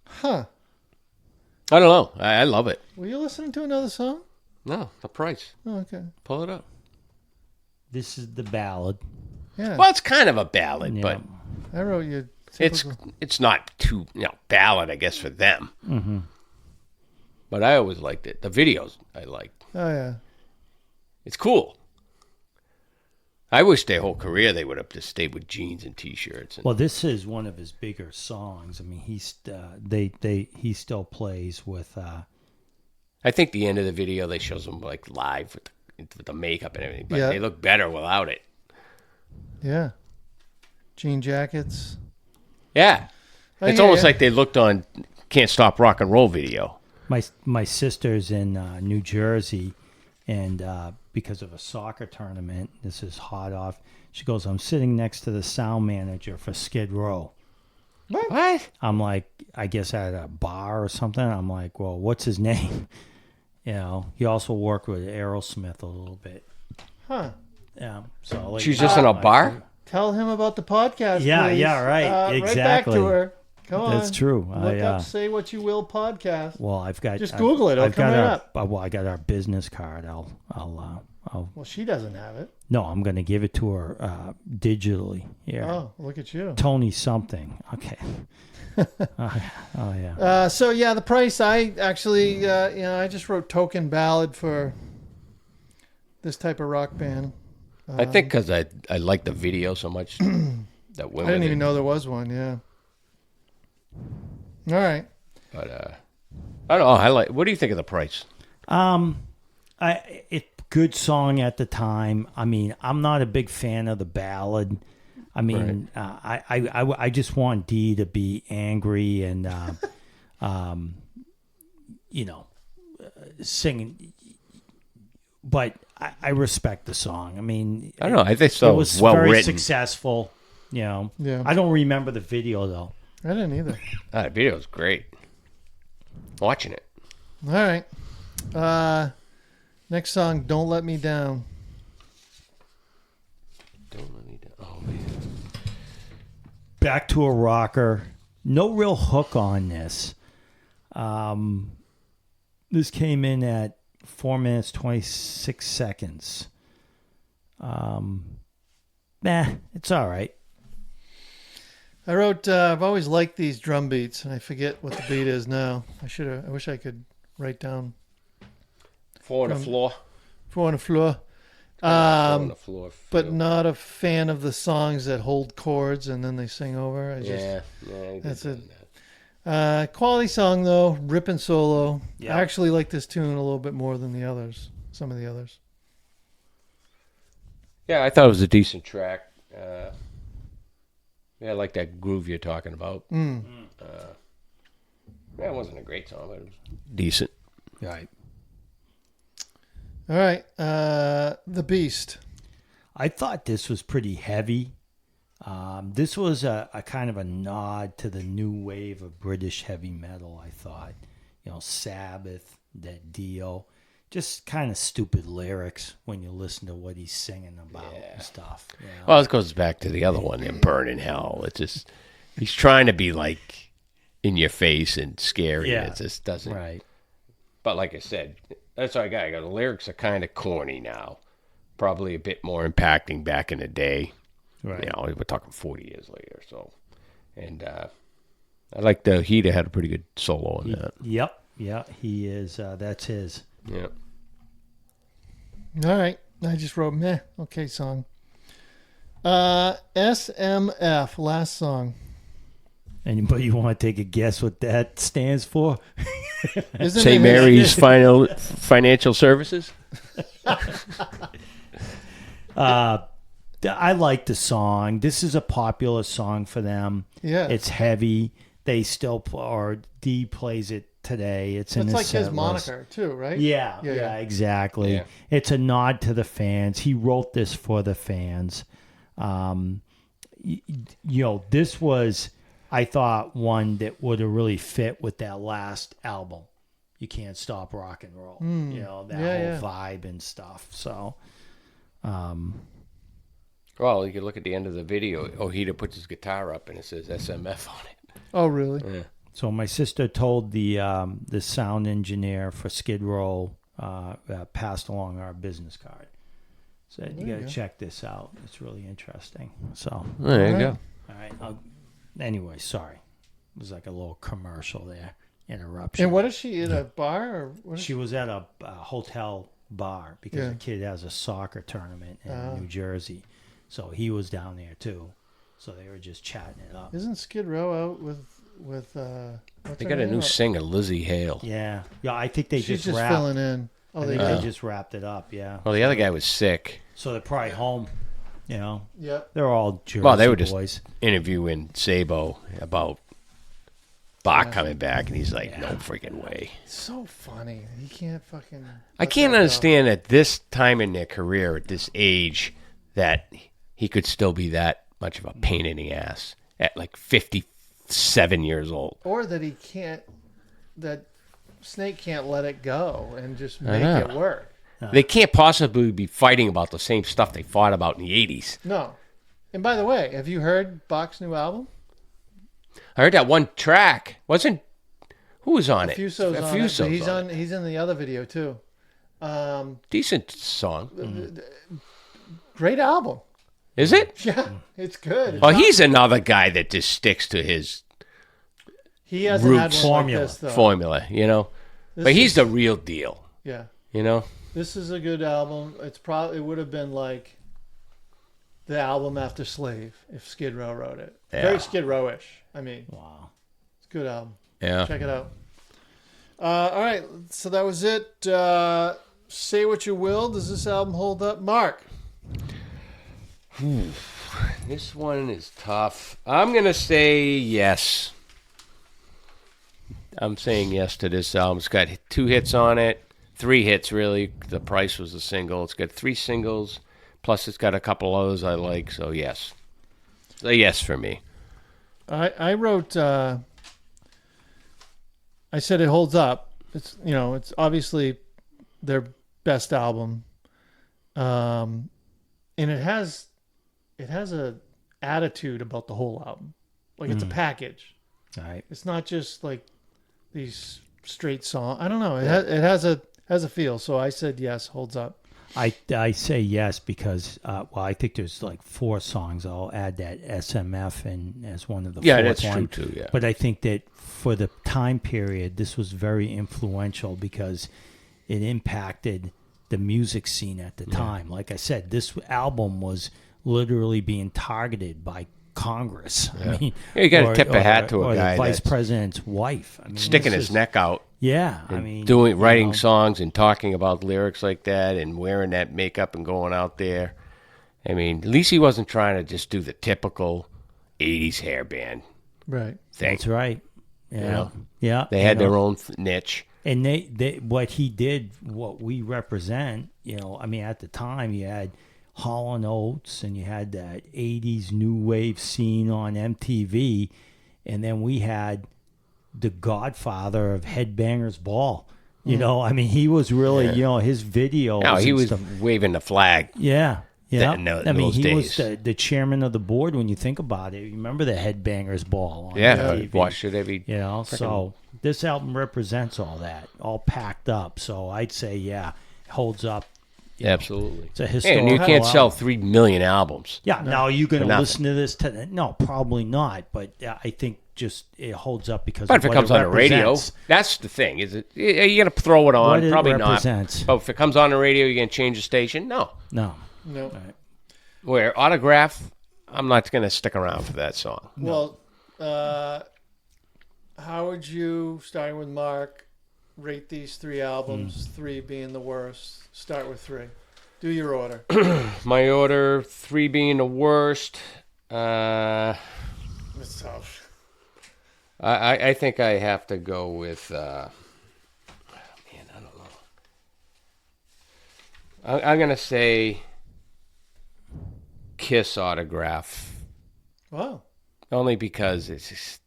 Huh. I don't know. I love it. Were you listening to another song? No, The Price. Oh, okay. Pull it up. this is the ballad. Yeah. Well, it's kind of a ballad, Yeah. but I wrote you. it's not too ballad, I guess, for them. Mm-hmm. But I always liked it. The videos I liked. Oh yeah. It's cool. I wish their whole career they would have just stayed with jeans and t-shirts. And, Well, this is one of his bigger songs. I mean, he still plays with. I think the end of the video they shows them like live with the makeup and everything, but Yeah. they look better without it. Yeah. Jean jackets. Yeah, I it's hear almost ya. like they looked on "Can't Stop Rock and Roll" video. My sister's in New Jersey, and because of a soccer tournament, this is hot off. She goes, I'm sitting next to the sound manager for Skid Row. What? I'm like, I guess at a bar or something. I'm like, well, what's his name? You know, he also worked with Aerosmith a little bit. Huh. Yeah. So like, She's just in a bar? Tell him about the podcast, Yeah, please. yeah, right. Right back Exactly. to her. Come on. That's true. Look up Say What You Will podcast. Well, I've got. Just Google it. It'll come right up. Well, I got our business card. I'll. Well, she doesn't have it. No, I'm going to give it to her digitally. Yeah. Oh, look at you. Tony something. Okay. Oh yeah. So yeah, the price. I actually, I just wrote token ballad for this type of rock band. I think because I like the video so much that women. I didn't even know there was one. Yeah. All right. But I don't know. I like. What do you think of the price? It good song at the time. I mean, I'm not a big fan of the ballad. I mean, right. I just want Dee to be angry and, singing. But I respect the song. I mean, I don't know. I think so. It was well very written. successful. You know. Yeah. I don't remember the video though. I didn't either. The video is great. Watching it. All right. Next song, Don't Let Me Down. Don't let me down. Oh man. Back to a rocker. No real hook on this. This came in at 4 minutes 26 seconds. It's all right. I wrote, I've always liked these drum beats, and I forget what the beat is now. I wish I could write down. 4 on the floor. 4 on the floor. 4 on the floor. But not a fan of the songs that hold chords and then they sing over. That's it. Quality song though, ripping solo. Yeah. I actually like this tune a little bit more than the others. Some of the others. Yeah, I thought it was a decent track. I like that groove you're talking about. It wasn't a great song, but it was decent. Right. All right. The Beast. I thought this was pretty heavy. This was a kind of a nod to the new wave of British heavy metal, I thought. Sabbath, that Dio. Just kind of stupid lyrics when you listen to what he's singing about and stuff. Well, this goes back to the other one, Burn in Hell. It's just, he's trying to be like in your face and scary. Yeah. It just doesn't. Right. But like I said, that's what I got. The lyrics are kind of corny now. Probably a bit more impacting back in the day. Right. We're talking 40 years later. So, and I like the Heater had a pretty good solo in that. Yep. Yeah, he is. That's his. Yeah. All right. I just wrote meh. Okay, song. SMF, last song. Anybody want to take a guess what that stands for? Isn't St. it- Mary's Financial Services? I like the song. This is a popular song for them. Yeah. It's heavy. They still or Dee plays it today. It's in It's his like his set list. moniker, too, right? Yeah, exactly. Yeah. It's a nod to the fans. He wrote this for the fans. This was, I thought, one that would have really fit with that last album. You Can't Stop Rock and Roll. That whole vibe and stuff. So, Well, you can look at the end of the video. Ojeda puts his guitar up and it says SMF on it. Oh, really? Yeah. So my sister told the sound engineer for Skid Row, passed along our business card. Said, you got to check this out. It's really interesting. So There you go. all right. Anyway, sorry. It was like a little commercial there. Interruption. And what is she, in a bar? Or what is She was at a hotel bar because Yeah. the kid has a soccer tournament in New Jersey. So he was down there too. So they were just chatting it up. Isn't Skid Row out with what's They her got a name? new singer, Lizzie Hale. Yeah. Yeah, I think they She's just wrapped. filling in. Oh, I they think did. they just wrapped it up, yeah. Well, the other guy was sick. So they're probably home. Yep. They're all Jersey Well, they were just boys. interviewing Sabo about Bach coming back, and he's like, no freaking way. It's so funny. He can't fucking. I can't understand at this time in their career, at this age, that he could still be that much of a pain in the ass at like 57 years old. Or that he can't, that Snake can't let it go and just make it work. They can't possibly be fighting about the same stuff they fought about in the 80s. No. And by the way, have you heard Bach's new album? I heard that one track. Who was on it? Fuso's on it. But he's in the other video too. Decent song. Great album. Is it? Yeah, it's good. Well, he's another guy that just sticks to his He hasn't had one formula. like this, though. formula, you know. But he's the real deal, Yeah. you know. This is a good album. It would have been like the album after Slave if Skid Row wrote it. Yeah. Very Skid Row-ish. I mean, Wow. it's a good album. Yeah. Check it out. All right, so that was it. Say what you will. Does this album hold up? Mark? This one is tough. I'm going to say yes. I'm saying yes to this album. It's got 2 hits on it. 3 hits, really. The Price was a single. It's got 3 singles. Plus, it's got a couple others I like, so yes. So yes for me. I wrote. I said it holds up. It's obviously their best album, and it has a attitude about the whole album. Like it's a package. All right. It's not just like these straight songs. I don't know. It has a feel. So I said yes, holds up. I say yes because I think there's like 4 songs. I'll add that SMF in as one of the Yeah, fourth that's one. true too. Yeah. But I think that for the time period, this was very influential because it impacted the music scene at the time. Like I said, this album was literally being targeted by Congress. Yeah. I mean, Yeah, you gotta tip a hat to a or guy the vice that's president's wife. I mean, sticking this his is- neck out. Yeah, I and mean, writing you know, songs and talking about lyrics like that and wearing that makeup and going out there. I mean, at least he wasn't trying to just do the typical 80s hair band Right. thing. That's right. Yeah, You know? yeah. They had their own niche. And they what he did, what we represent, I mean, at the time you had Hall & Oates and you had that 80s new wave scene on MTV, and then we had the godfather of Headbangers Ball. I mean, he was really, his videos. No, he and was stuff. waving the flag. Yeah. Yeah, in I mean, those he days. was the chairman of the board when you think about it. You remember the Headbangers Ball on Yeah, I MTV? watched it every. So this album represents all that, all packed up. So I'd say, yeah, it holds up. Absolutely. It's a historical And you can't sell album. 3 million albums. Yeah, now are you going For to nothing. listen to this? No, probably not. But I think just it holds up because But of if it what comes on the radio, represents. that's the thing. Is it? You got to throw it on? What it Probably not. represents. But if it comes on the radio, you going to change the station? No. No. No. All right. Where Autograph, I'm not going to stick around for that song. Well, how would you, starting with Mark, rate these 3 albums? 3 being the worst. Start with 3. Do your order. My order, 3 being the worst. It's tough. I think I have to go with. Man, I don't know. I'm going to say Kiss Autograph. Wow. Only because it's just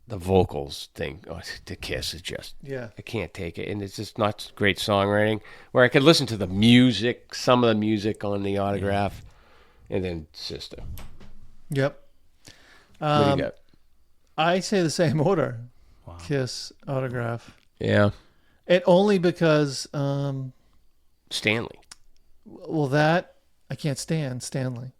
the vocals thing to Kiss is just Yeah. I can't take it, and it's just not great songwriting. Where I could listen to the music, some of the music on the Autograph, and then Sister. Yep. What do you got? I say the same order. Wow. Kiss, Autograph. Yeah, And only because, Stanley. well, that I can't stand Stanley.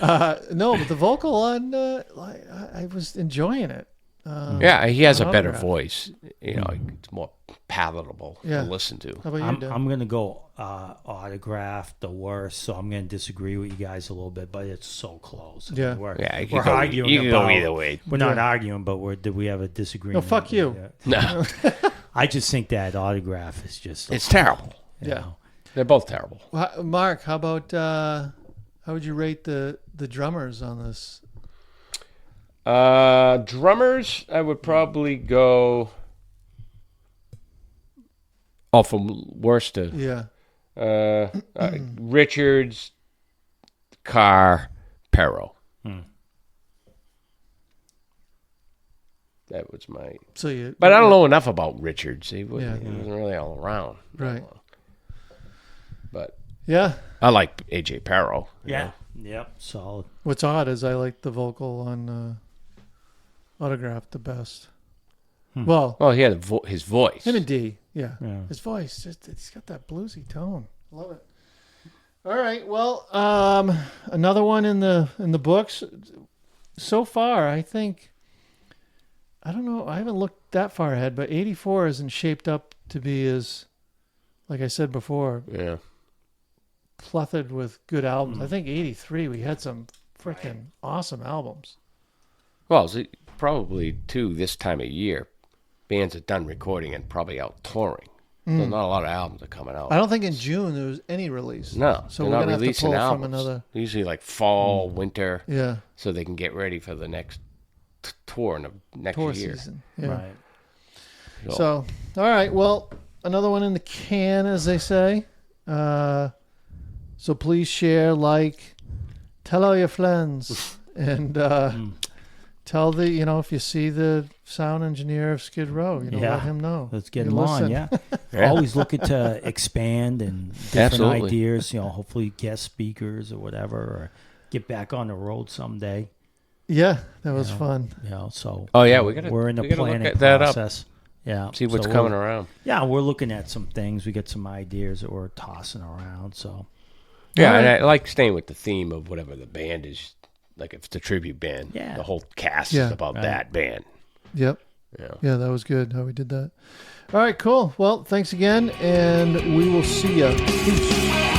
No, but the vocal on, I was enjoying it. Yeah, he has a better Autograph. voice. It's more palatable Yeah. to listen to. How about you, Dan? I'm going to go Autograph, the worst. So I'm going to disagree with you guys a little bit, but it's so close. I mean, Yeah. we're, Yeah, you we're can go, arguing you can about, go either way. We're not Yeah. arguing, but do we have a disagreement? No, fuck you. No, I just think that Autograph is just. it's terrible. you Yeah. know. They're both terrible. Mark, how about how would you rate the drummers on this? Drummers, I would probably go. Oh, from worst to Yeah. Richards, Carr, Perro. That was my. So you. But I don't know enough about Richards. He wasn't really all around. Right. But Yeah. I like AJ Perro. Yeah. Yep. Solid. What's odd is I like the vocal on Autograph the best. Well, Well, he had his voice. him and D. Yeah. Yeah. His voice, he's got that bluesy tone. Love it. All right. Well, another one in the books. So far, I think. I don't know. I haven't looked that far ahead, but 84 isn't shaped up to be as, like I said before, Yeah. cluttered with good albums. I think 83 we had some freaking awesome albums. Well, probably too this time of year, bands are done recording and probably out touring. So not a lot of albums are coming out. I don't think in June there was any release. No, so they're we're not gonna have to releasing pull albums. from another. Usually like fall, winter, Yeah, so they can get ready for the next tour in the next tour year. season. Yeah. Right. So, all right. Well, another one in the can, as they say. So please share, like, tell all your friends, and tell if you see the sound engineer of Skid Row, let him know. Let's get You him on. listen. Yeah. Always looking to expand and different Absolutely. ideas. Hopefully guest speakers or whatever, or get back on the road someday. Yeah, that was fun. So. Oh, yeah, we're in the we gotta look planning at that up. process. Yeah. See what's so coming around. Yeah, we're looking at some things. We got some ideas that we're tossing around. So. Yeah, All right. and I like staying with the theme of whatever the band is. Like if it's a tribute band, Yeah. the whole cast Yeah. is about that band. Yep. Yeah. Yeah, that was good how we did that. All right, cool. Well, thanks again, and we will see you. Peace.